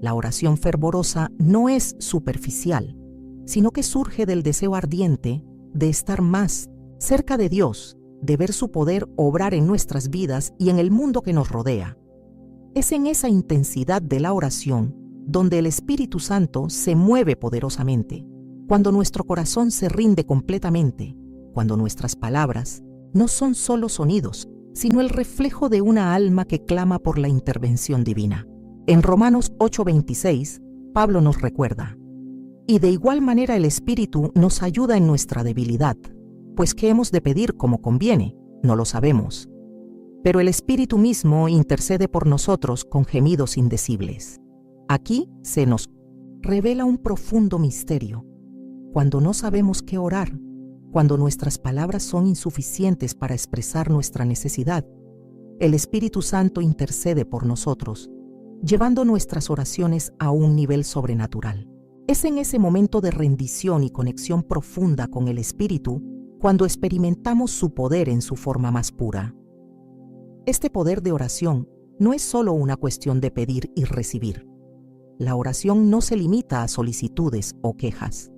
La oración fervorosa no es superficial, sino que surge del deseo ardiente de estar más cerca de Dios, de ver su poder obrar en nuestras vidas y en el mundo que nos rodea. Es en esa intensidad de la oración donde el Espíritu Santo se mueve poderosamente, cuando nuestro corazón se rinde completamente, cuando nuestras palabras no son solo sonidos, sino el reflejo de una alma que clama por la intervención divina. En Romanos 8:26, Pablo nos recuerda: y de igual manera el Espíritu nos ayuda en nuestra debilidad, pues ¿qué hemos de pedir como conviene? No lo sabemos. Pero el Espíritu mismo intercede por nosotros con gemidos indecibles. Aquí se nos revela un profundo misterio. Cuando no sabemos qué orar, cuando nuestras palabras son insuficientes para expresar nuestra necesidad, el Espíritu Santo intercede por nosotros, llevando nuestras oraciones a un nivel sobrenatural. Es en ese momento de rendición y conexión profunda con el Espíritu cuando experimentamos su poder en su forma más pura. Este poder de oración no es solo una cuestión de pedir y recibir. La oración no se limita a solicitudes o quejas.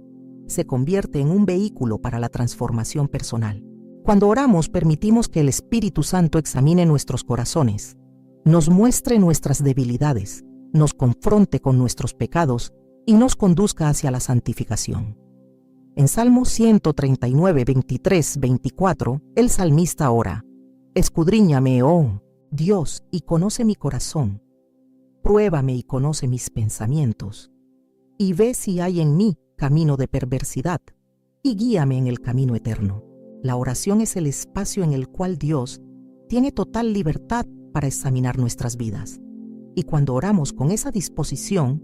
se convierte en un vehículo para la transformación personal. Cuando oramos, permitimos que el Espíritu Santo examine nuestros corazones, nos muestre nuestras debilidades, nos confronte con nuestros pecados y nos conduzca hacia la santificación. En Salmo 139, 23, 24, el salmista ora: Escudriñame, oh Dios, y conoce mi corazón. Pruébame y conoce mis pensamientos, y ve si hay en mí camino de perversidad, y guíame en el camino eterno. La oración es el espacio en el cual Dios tiene total libertad para examinar nuestras vidas. Y cuando oramos con esa disposición,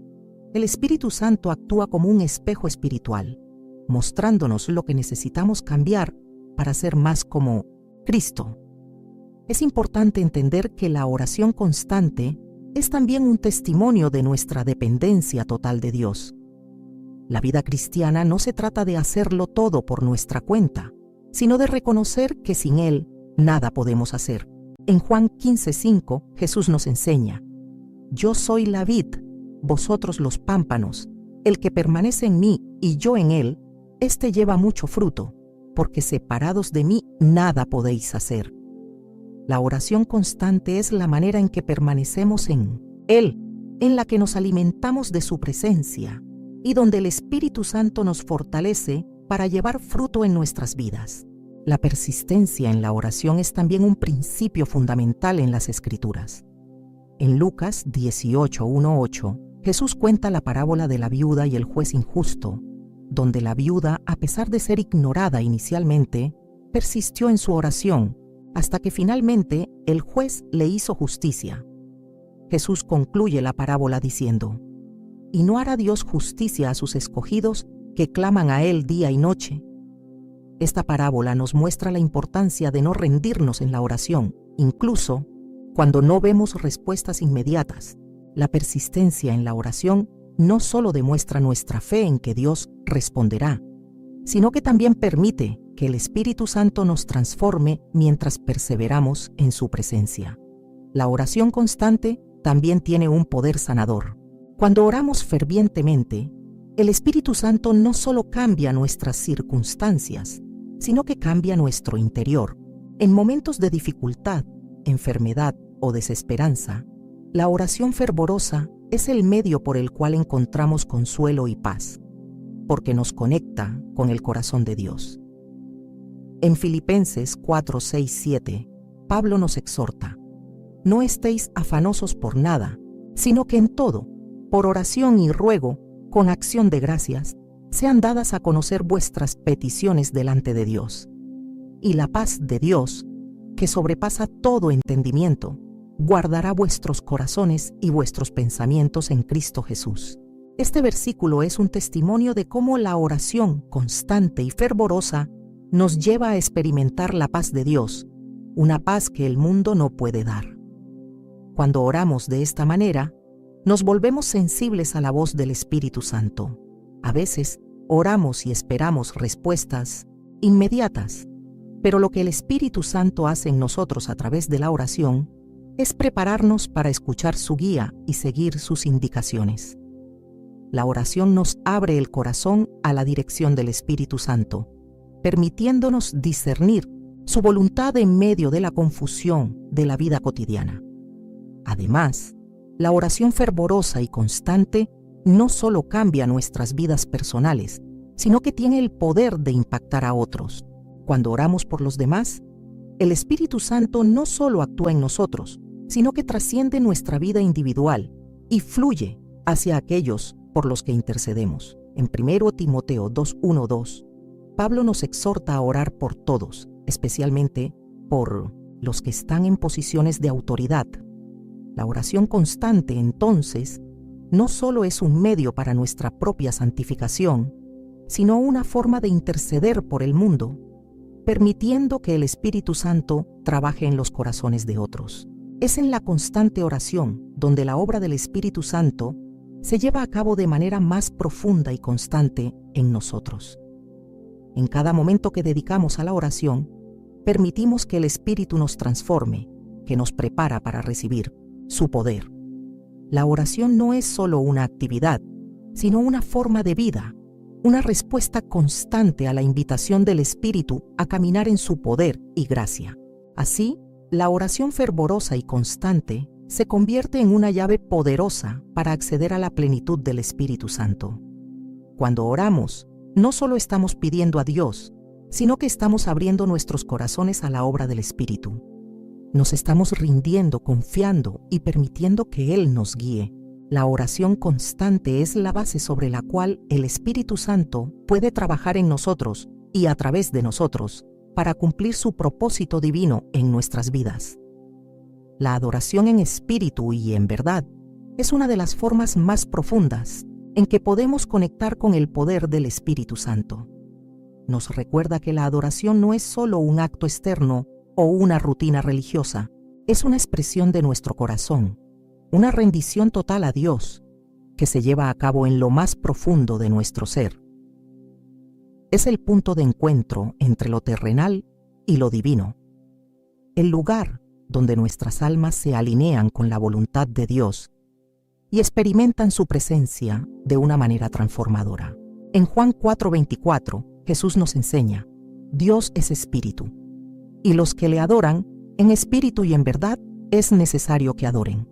el Espíritu Santo actúa como un espejo espiritual, mostrándonos lo que necesitamos cambiar para ser más como Cristo. Es importante entender que la oración constante es también un testimonio de nuestra dependencia total de Dios. La vida cristiana no se trata de hacerlo todo por nuestra cuenta, sino de reconocer que sin Él nada podemos hacer. En Juan 15:5, Jesús nos enseña: Yo soy la vid, vosotros los pámpanos. El que permanece en mí y yo en él, éste lleva mucho fruto, porque separados de mí nada podéis hacer. La oración constante es la manera en que permanecemos en Él, en la que nos alimentamos de su presencia y donde el Espíritu Santo nos fortalece para llevar fruto en nuestras vidas. La persistencia en la oración es también un principio fundamental en las Escrituras. En Lucas 18:1-8, Jesús cuenta la parábola de la viuda y el juez injusto, donde la viuda, a pesar de ser ignorada inicialmente, persistió en su oración hasta que finalmente el juez le hizo justicia. Jesús concluye la parábola diciendo: ¿Y no hará Dios justicia a sus escogidos que claman a Él día y noche? Esta parábola nos muestra la importancia de no rendirnos en la oración, incluso cuando no vemos respuestas inmediatas. La persistencia en la oración no solo demuestra nuestra fe en que Dios responderá, sino que también permite que el Espíritu Santo nos transforme mientras perseveramos en su presencia. La oración constante también tiene un poder sanador. Cuando oramos fervientemente, el Espíritu Santo no solo cambia nuestras circunstancias, sino que cambia nuestro interior. En momentos de dificultad, enfermedad o desesperanza, la oración fervorosa es el medio por el cual encontramos consuelo y paz, porque nos conecta con el corazón de Dios. En Filipenses 4, 6, 7, Pablo nos exhorta: No estéis afanosos por nada, sino que en todo, por oración y ruego, con acción de gracias, sean dadas a conocer vuestras peticiones delante de Dios. Y la paz de Dios, que sobrepasa todo entendimiento, guardará vuestros corazones y vuestros pensamientos en Cristo Jesús. Este versículo es un testimonio de cómo la oración constante y fervorosa nos lleva a experimentar la paz de Dios, una paz que el mundo no puede dar. Cuando oramos de esta manera, nos volvemos sensibles a la voz del Espíritu Santo. A veces, oramos y esperamos respuestas inmediatas, pero lo que el Espíritu Santo hace en nosotros a través de la oración es prepararnos para escuchar su guía y seguir sus indicaciones. La oración nos abre el corazón a la dirección del Espíritu Santo, permitiéndonos discernir su voluntad en medio de la confusión de la vida cotidiana. Además, la oración fervorosa y constante no solo cambia nuestras vidas personales, sino que tiene el poder de impactar a otros. Cuando oramos por los demás, el Espíritu Santo no solo actúa en nosotros, sino que trasciende nuestra vida individual y fluye hacia aquellos por los que intercedemos. En 1 Timoteo 2:1-2, Pablo nos exhorta a orar por todos, especialmente por los que están en posiciones de autoridad. La oración constante, entonces, no solo es un medio para nuestra propia santificación, sino una forma de interceder por el mundo, permitiendo que el Espíritu Santo trabaje en los corazones de otros. Es en la constante oración donde la obra del Espíritu Santo se lleva a cabo de manera más profunda y constante en nosotros. En cada momento que dedicamos a la oración, permitimos que el Espíritu nos transforme, que nos prepara para recibir su poder. La oración no es solo una actividad, sino una forma de vida, una respuesta constante a la invitación del Espíritu a caminar en su poder y gracia. Así, la oración fervorosa y constante se convierte en una llave poderosa para acceder a la plenitud del Espíritu Santo. Cuando oramos, no solo estamos pidiendo a Dios, sino que estamos abriendo nuestros corazones a la obra del Espíritu. Nos estamos rindiendo, confiando y permitiendo que Él nos guíe. La oración constante es la base sobre la cual el Espíritu Santo puede trabajar en nosotros y a través de nosotros para cumplir su propósito divino en nuestras vidas. La adoración en espíritu y en verdad es una de las formas más profundas en que podemos conectar con el poder del Espíritu Santo. Nos recuerda que la adoración no es solo un acto externo o una rutina religiosa, es una expresión de nuestro corazón, una rendición total a Dios que se lleva a cabo en lo más profundo de nuestro ser. Es el punto de encuentro entre lo terrenal y lo divino, el lugar donde nuestras almas se alinean con la voluntad de Dios y experimentan su presencia de una manera transformadora. En Juan 4:24, Jesús nos enseña: Dios es espíritu, y los que le adoran, en espíritu y en verdad, es necesario que adoren.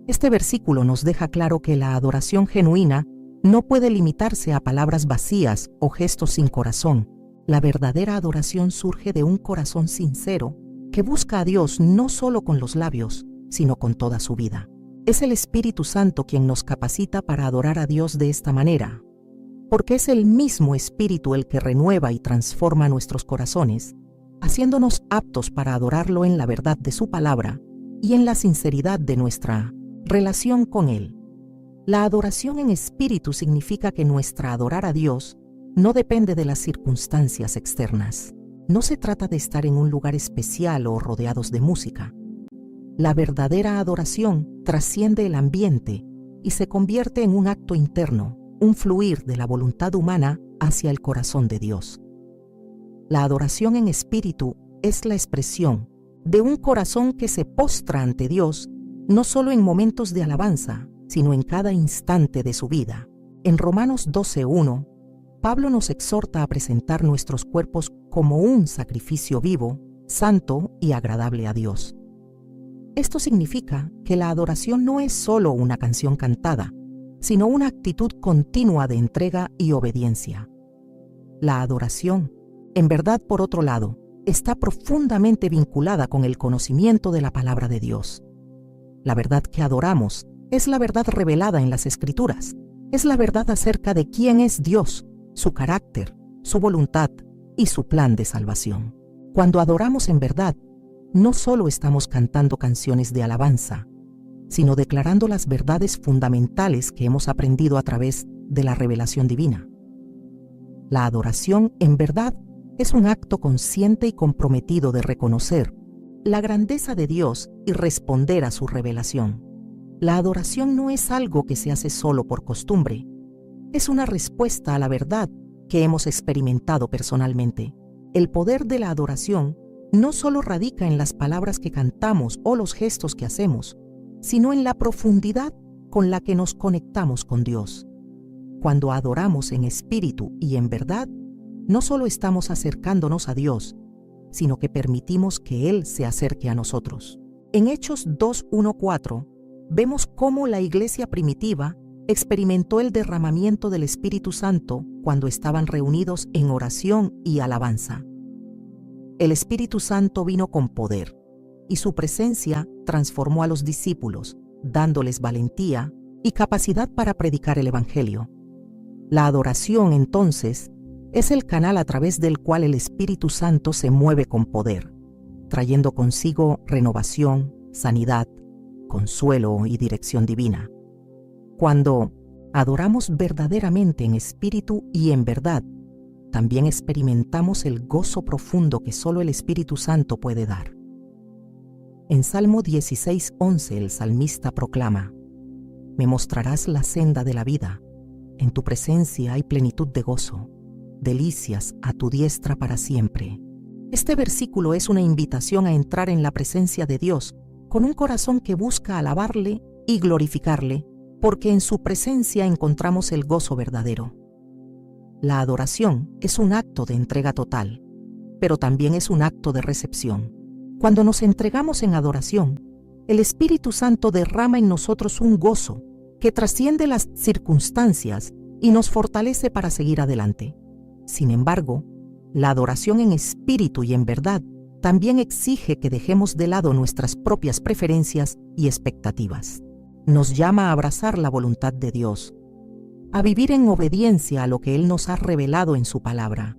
Este versículo nos deja claro que la adoración genuina no puede limitarse a palabras vacías o gestos sin corazón. La verdadera adoración surge de un corazón sincero que busca a Dios no solo con los labios, sino con toda su vida. Es el Espíritu Santo quien nos capacita para adorar a Dios de esta manera, porque es el mismo Espíritu el que renueva y transforma nuestros corazones, haciéndonos aptos para adorarlo en la verdad de su palabra y en la sinceridad de nuestra relación con Él. La adoración en espíritu significa que nuestra adorar a Dios no depende de las circunstancias externas. No se trata de estar en un lugar especial o rodeados de música. La verdadera adoración trasciende el ambiente y se convierte en un acto interno, un fluir de la voluntad humana hacia el corazón de Dios. La adoración en espíritu es la expresión de un corazón que se postra ante Dios, no solo en momentos de alabanza, sino en cada instante de su vida. En Romanos 12:1, Pablo nos exhorta a presentar nuestros cuerpos como un sacrificio vivo, santo y agradable a Dios. Esto significa que la adoración no es solo una canción cantada, sino una actitud continua de entrega y obediencia. La adoración, en verdad, por otro lado, está profundamente vinculada con el conocimiento de la palabra de Dios. La verdad que adoramos es la verdad revelada en las Escrituras. Es la verdad acerca de quién es Dios, su carácter, su voluntad y su plan de salvación. Cuando adoramos en verdad, no solo estamos cantando canciones de alabanza, sino declarando las verdades fundamentales que hemos aprendido a través de la revelación divina. La adoración, en verdad, es un acto consciente y comprometido de reconocer la grandeza de Dios y responder a su revelación. La adoración no es algo que se hace solo por costumbre, es una respuesta a la verdad que hemos experimentado personalmente. El poder de la adoración no solo radica en las palabras que cantamos o los gestos que hacemos, sino en la profundidad con la que nos conectamos con Dios. Cuando adoramos en espíritu y en verdad, no solo estamos acercándonos a Dios, sino que permitimos que Él se acerque a nosotros. En Hechos 2:1-4, vemos cómo la iglesia primitiva experimentó el derramamiento del Espíritu Santo cuando estaban reunidos en oración y alabanza. El Espíritu Santo vino con poder, y su presencia transformó a los discípulos, dándoles valentía y capacidad para predicar el Evangelio. La adoración, entonces, es el canal a través del cual el Espíritu Santo se mueve con poder, trayendo consigo renovación, sanidad, consuelo y dirección divina. Cuando adoramos verdaderamente en espíritu y en verdad, también experimentamos el gozo profundo que solo el Espíritu Santo puede dar. En Salmo 16:11 el salmista proclama: «Me mostrarás la senda de la vida, en tu presencia hay plenitud de gozo, delicias a tu diestra para siempre». Este versículo es una invitación a entrar en la presencia de Dios con un corazón que busca alabarle y glorificarle, porque en su presencia encontramos el gozo verdadero. La adoración es un acto de entrega total, pero también es un acto de recepción. Cuando nos entregamos en adoración, el Espíritu Santo derrama en nosotros un gozo que trasciende las circunstancias y nos fortalece para seguir adelante. Sin embargo, la adoración en espíritu y en verdad también exige que dejemos de lado nuestras propias preferencias y expectativas. Nos llama a abrazar la voluntad de Dios, a vivir en obediencia a lo que Él nos ha revelado en su palabra.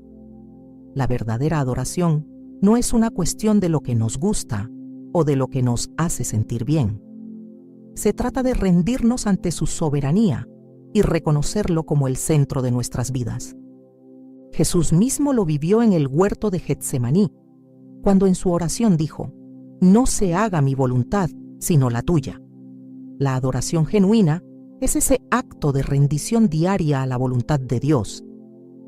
La verdadera adoración no es una cuestión de lo que nos gusta o de lo que nos hace sentir bien. Se trata de rendirnos ante su soberanía y reconocerlo como el centro de nuestras vidas. Jesús mismo lo vivió en el huerto de Getsemaní, cuando en su oración dijo: «No se haga mi voluntad, sino la tuya». La adoración genuina es ese acto de rendición diaria a la voluntad de Dios,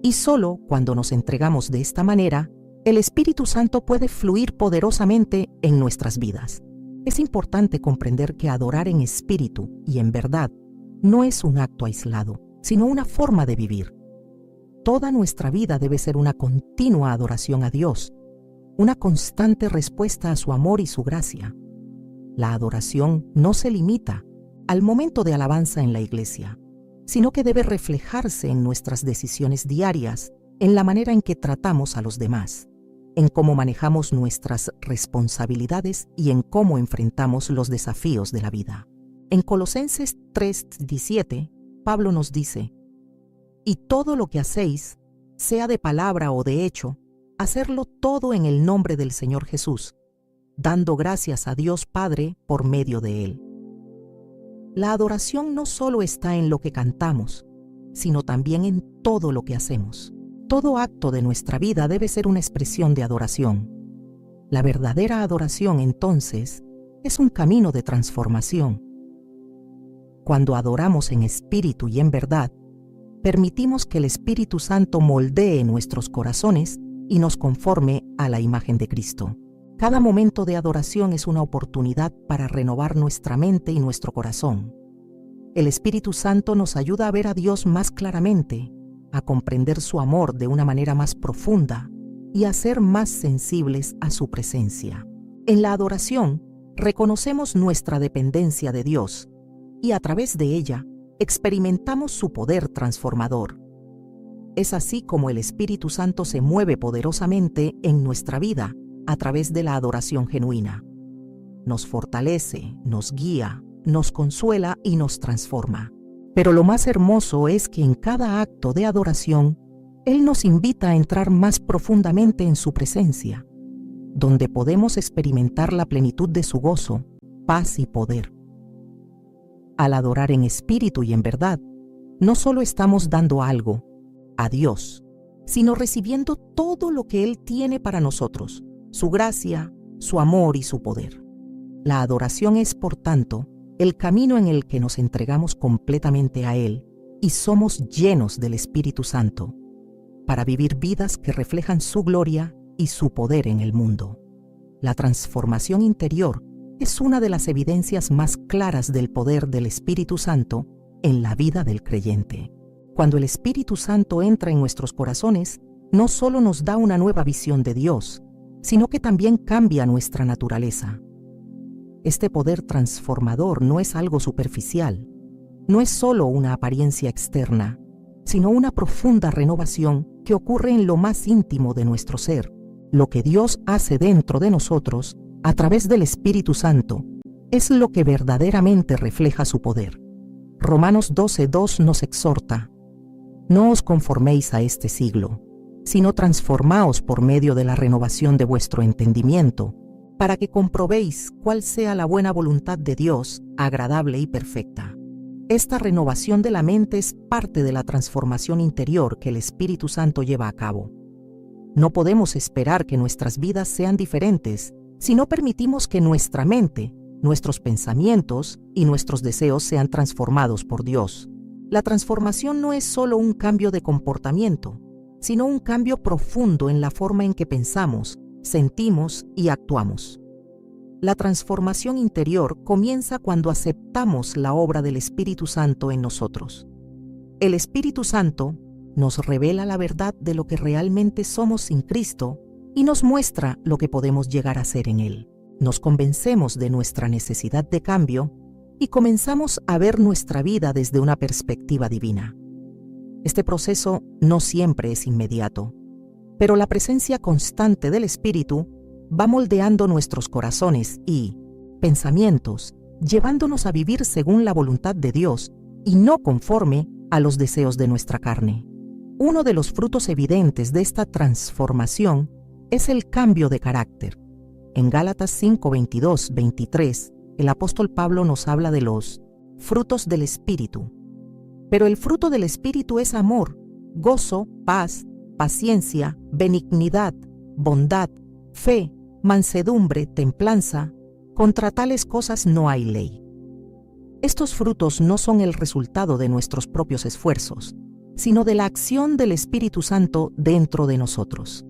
y solo cuando nos entregamos de esta manera, el Espíritu Santo puede fluir poderosamente en nuestras vidas. Es importante comprender que adorar en espíritu y en verdad no es un acto aislado, sino una forma de vivir. Toda nuestra vida debe ser una continua adoración a Dios, una constante respuesta a su amor y su gracia. La adoración no se limita al momento de alabanza en la iglesia, sino que debe reflejarse en nuestras decisiones diarias, en la manera en que tratamos a los demás, en cómo manejamos nuestras responsabilidades y en cómo enfrentamos los desafíos de la vida. En Colosenses 3:17, Pablo nos dice: «Y todo lo que hacéis, sea de palabra o de hecho, hacerlo todo en el nombre del Señor Jesús, dando gracias a Dios Padre por medio de Él». La adoración no solo está en lo que cantamos, sino también en todo lo que hacemos. Todo acto de nuestra vida debe ser una expresión de adoración. La verdadera adoración, entonces, es un camino de transformación. Cuando adoramos en espíritu y en verdad, permitimos que el Espíritu Santo moldee nuestros corazones y nos conforme a la imagen de Cristo. Cada momento de adoración es una oportunidad para renovar nuestra mente y nuestro corazón. El Espíritu Santo nos ayuda a ver a Dios más claramente, a comprender su amor de una manera más profunda y a ser más sensibles a su presencia. En la adoración, reconocemos nuestra dependencia de Dios y a través de ella experimentamos su poder transformador. Es así como el Espíritu Santo se mueve poderosamente en nuestra vida a través de la adoración genuina. Nos fortalece, nos guía, nos consuela y nos transforma. Pero lo más hermoso es que en cada acto de adoración, Él nos invita a entrar más profundamente en su presencia, donde podemos experimentar la plenitud de su gozo, paz y poder. Al adorar en espíritu y en verdad, no solo estamos dando algo, a Dios, sino recibiendo todo lo que Él tiene para nosotros, su gracia, su amor y su poder. La adoración es, por tanto, el camino en el que nos entregamos completamente a Él y somos llenos del Espíritu Santo para vivir vidas que reflejan su gloria y su poder en el mundo. La transformación interior es una de las evidencias más claras del poder del Espíritu Santo en la vida del creyente. Cuando el Espíritu Santo entra en nuestros corazones, no solo nos da una nueva visión de Dios, sino que también cambia nuestra naturaleza. Este poder transformador no es algo superficial, no es solo una apariencia externa, sino una profunda renovación que ocurre en lo más íntimo de nuestro ser. Lo que Dios hace dentro de nosotros, a través del Espíritu Santo, es lo que verdaderamente refleja su poder. Romanos 12:2 nos exhorta: «No os conforméis a este siglo, sino transformaos por medio de la renovación de vuestro entendimiento, para que comprobéis cuál sea la buena voluntad de Dios, agradable y perfecta». Esta renovación de la mente es parte de la transformación interior que el Espíritu Santo lleva a cabo. No podemos esperar que nuestras vidas sean diferentes si no permitimos que nuestra mente, nuestros pensamientos y nuestros deseos sean transformados por Dios. La transformación no es solo un cambio de comportamiento, sino un cambio profundo en la forma en que pensamos, sentimos y actuamos. La transformación interior comienza cuando aceptamos la obra del Espíritu Santo en nosotros. El Espíritu Santo nos revela la verdad de lo que realmente somos sin Cristo y nos muestra lo que podemos llegar a ser en Él. Nos convencemos de nuestra necesidad de cambio y comenzamos a ver nuestra vida desde una perspectiva divina. Este proceso no siempre es inmediato, pero la presencia constante del Espíritu va moldeando nuestros corazones y pensamientos, llevándonos a vivir según la voluntad de Dios y no conforme a los deseos de nuestra carne. Uno de los frutos evidentes de esta transformación es el cambio de carácter. En Gálatas 5, 22, 23, el apóstol Pablo nos habla de los frutos del Espíritu. Pero el fruto del Espíritu es amor, gozo, paz, paciencia, benignidad, bondad, fe, mansedumbre, templanza. Contra tales cosas no hay ley. Estos frutos no son el resultado de nuestros propios esfuerzos, sino de la acción del Espíritu Santo dentro de nosotros.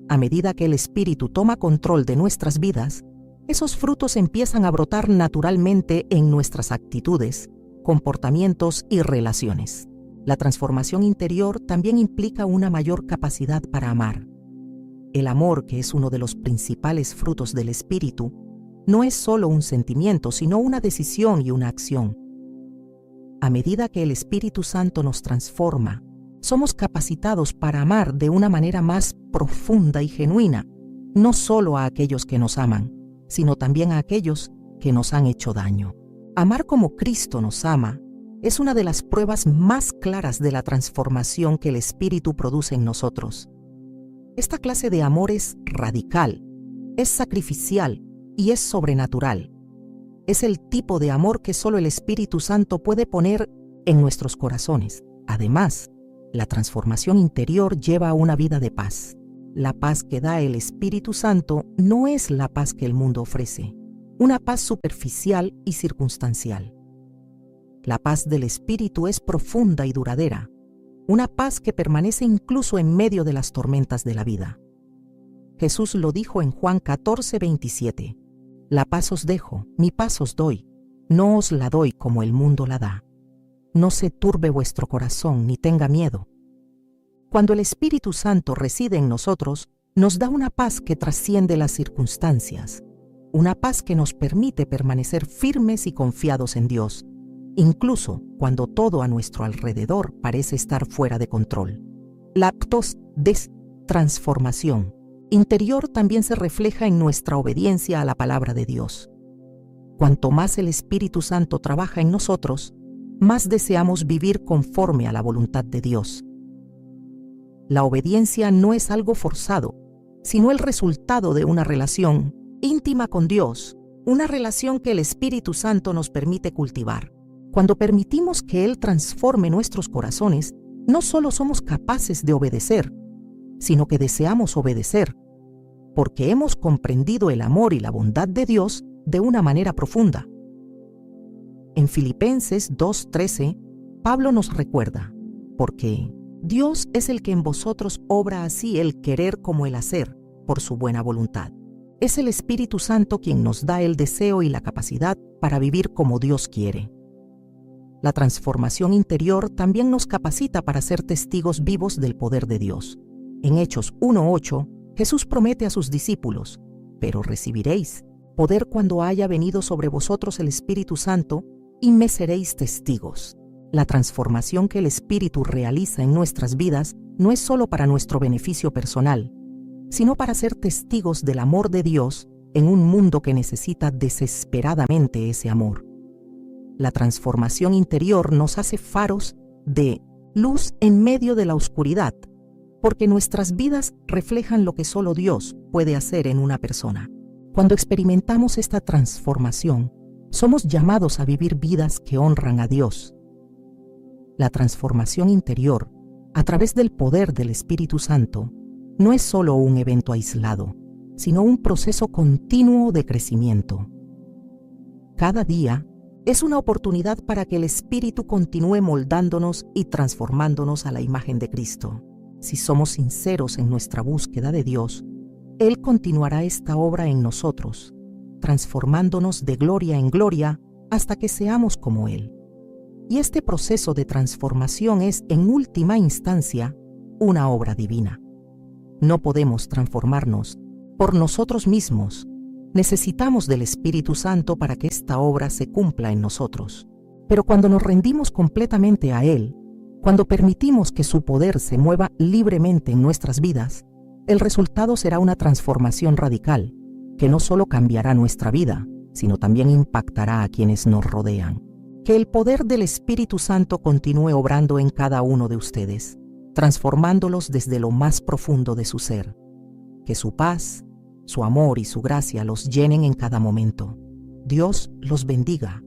A medida que el Espíritu toma control de nuestras vidas, esos frutos empiezan a brotar naturalmente en nuestras actitudes, comportamientos y relaciones. La transformación interior también implica una mayor capacidad para amar. El amor, que es uno de los principales frutos del Espíritu, no es solo un sentimiento, sino una decisión y una acción. A medida que el Espíritu Santo nos transforma, somos capacitados para amar de una manera más profunda y genuina, no solo a aquellos que nos aman, sino también a aquellos que nos han hecho daño. Amar como Cristo nos ama es una de las pruebas más claras de la transformación que el Espíritu produce en nosotros. Esta clase de amor es radical, es sacrificial y es sobrenatural. Es el tipo de amor que solo el Espíritu Santo puede poner en nuestros corazones. Además, la transformación interior lleva a una vida de paz. La paz que da el Espíritu Santo no es la paz que el mundo ofrece, una paz superficial y circunstancial. La paz del Espíritu es profunda y duradera, una paz que permanece incluso en medio de las tormentas de la vida. Jesús lo dijo en Juan 14, 27. La paz os dejo, mi paz os doy, no os la doy como el mundo la da. No se turbe vuestro corazón ni tenga miedo. Cuando el Espíritu Santo reside en nosotros, nos da una paz que trasciende las circunstancias, una paz que nos permite permanecer firmes y confiados en Dios, incluso cuando todo a nuestro alrededor parece estar fuera de control. La actos de transformación interior también se refleja en nuestra obediencia a la palabra de Dios. Cuanto más el Espíritu Santo trabaja en nosotros, más deseamos vivir conforme a la voluntad de Dios. La obediencia no es algo forzado, sino el resultado de una relación íntima con Dios, una relación que el Espíritu Santo nos permite cultivar. Cuando permitimos que Él transforme nuestros corazones, no solo somos capaces de obedecer, sino que deseamos obedecer, porque hemos comprendido el amor y la bondad de Dios de una manera profunda. En Filipenses 2:13, Pablo nos recuerda, porque Dios es el que en vosotros obra así el querer como el hacer, por su buena voluntad. Es el Espíritu Santo quien nos da el deseo y la capacidad para vivir como Dios quiere. La transformación interior también nos capacita para ser testigos vivos del poder de Dios. En Hechos 1:8, Jesús promete a sus discípulos, pero recibiréis poder cuando haya venido sobre vosotros el Espíritu Santo y me seréis testigos. La transformación que el Espíritu realiza en nuestras vidas no es solo para nuestro beneficio personal, sino para ser testigos del amor de Dios en un mundo que necesita desesperadamente ese amor. La transformación interior nos hace faros de luz en medio de la oscuridad, porque nuestras vidas reflejan lo que solo Dios puede hacer en una persona. Cuando experimentamos esta transformación, somos llamados a vivir vidas que honran a Dios. La transformación interior, a través del poder del Espíritu Santo, no es solo un evento aislado, sino un proceso continuo de crecimiento. Cada día es una oportunidad para que el Espíritu continúe moldándonos y transformándonos a la imagen de Cristo. Si somos sinceros en nuestra búsqueda de Dios, Él continuará esta obra en nosotros, transformándonos de gloria en gloria hasta que seamos como Él. Y este proceso de transformación es, en última instancia, una obra divina. No podemos transformarnos por nosotros mismos. Necesitamos del Espíritu Santo para que esta obra se cumpla en nosotros. Pero cuando nos rendimos completamente a Él, cuando permitimos que su poder se mueva libremente en nuestras vidas, el resultado será una transformación radical, que no solo cambiará nuestra vida, sino también impactará a quienes nos rodean. Que el poder del Espíritu Santo continúe obrando en cada uno de ustedes, transformándolos desde lo más profundo de su ser. Que su paz, su amor y su gracia los llenen en cada momento. Dios los bendiga.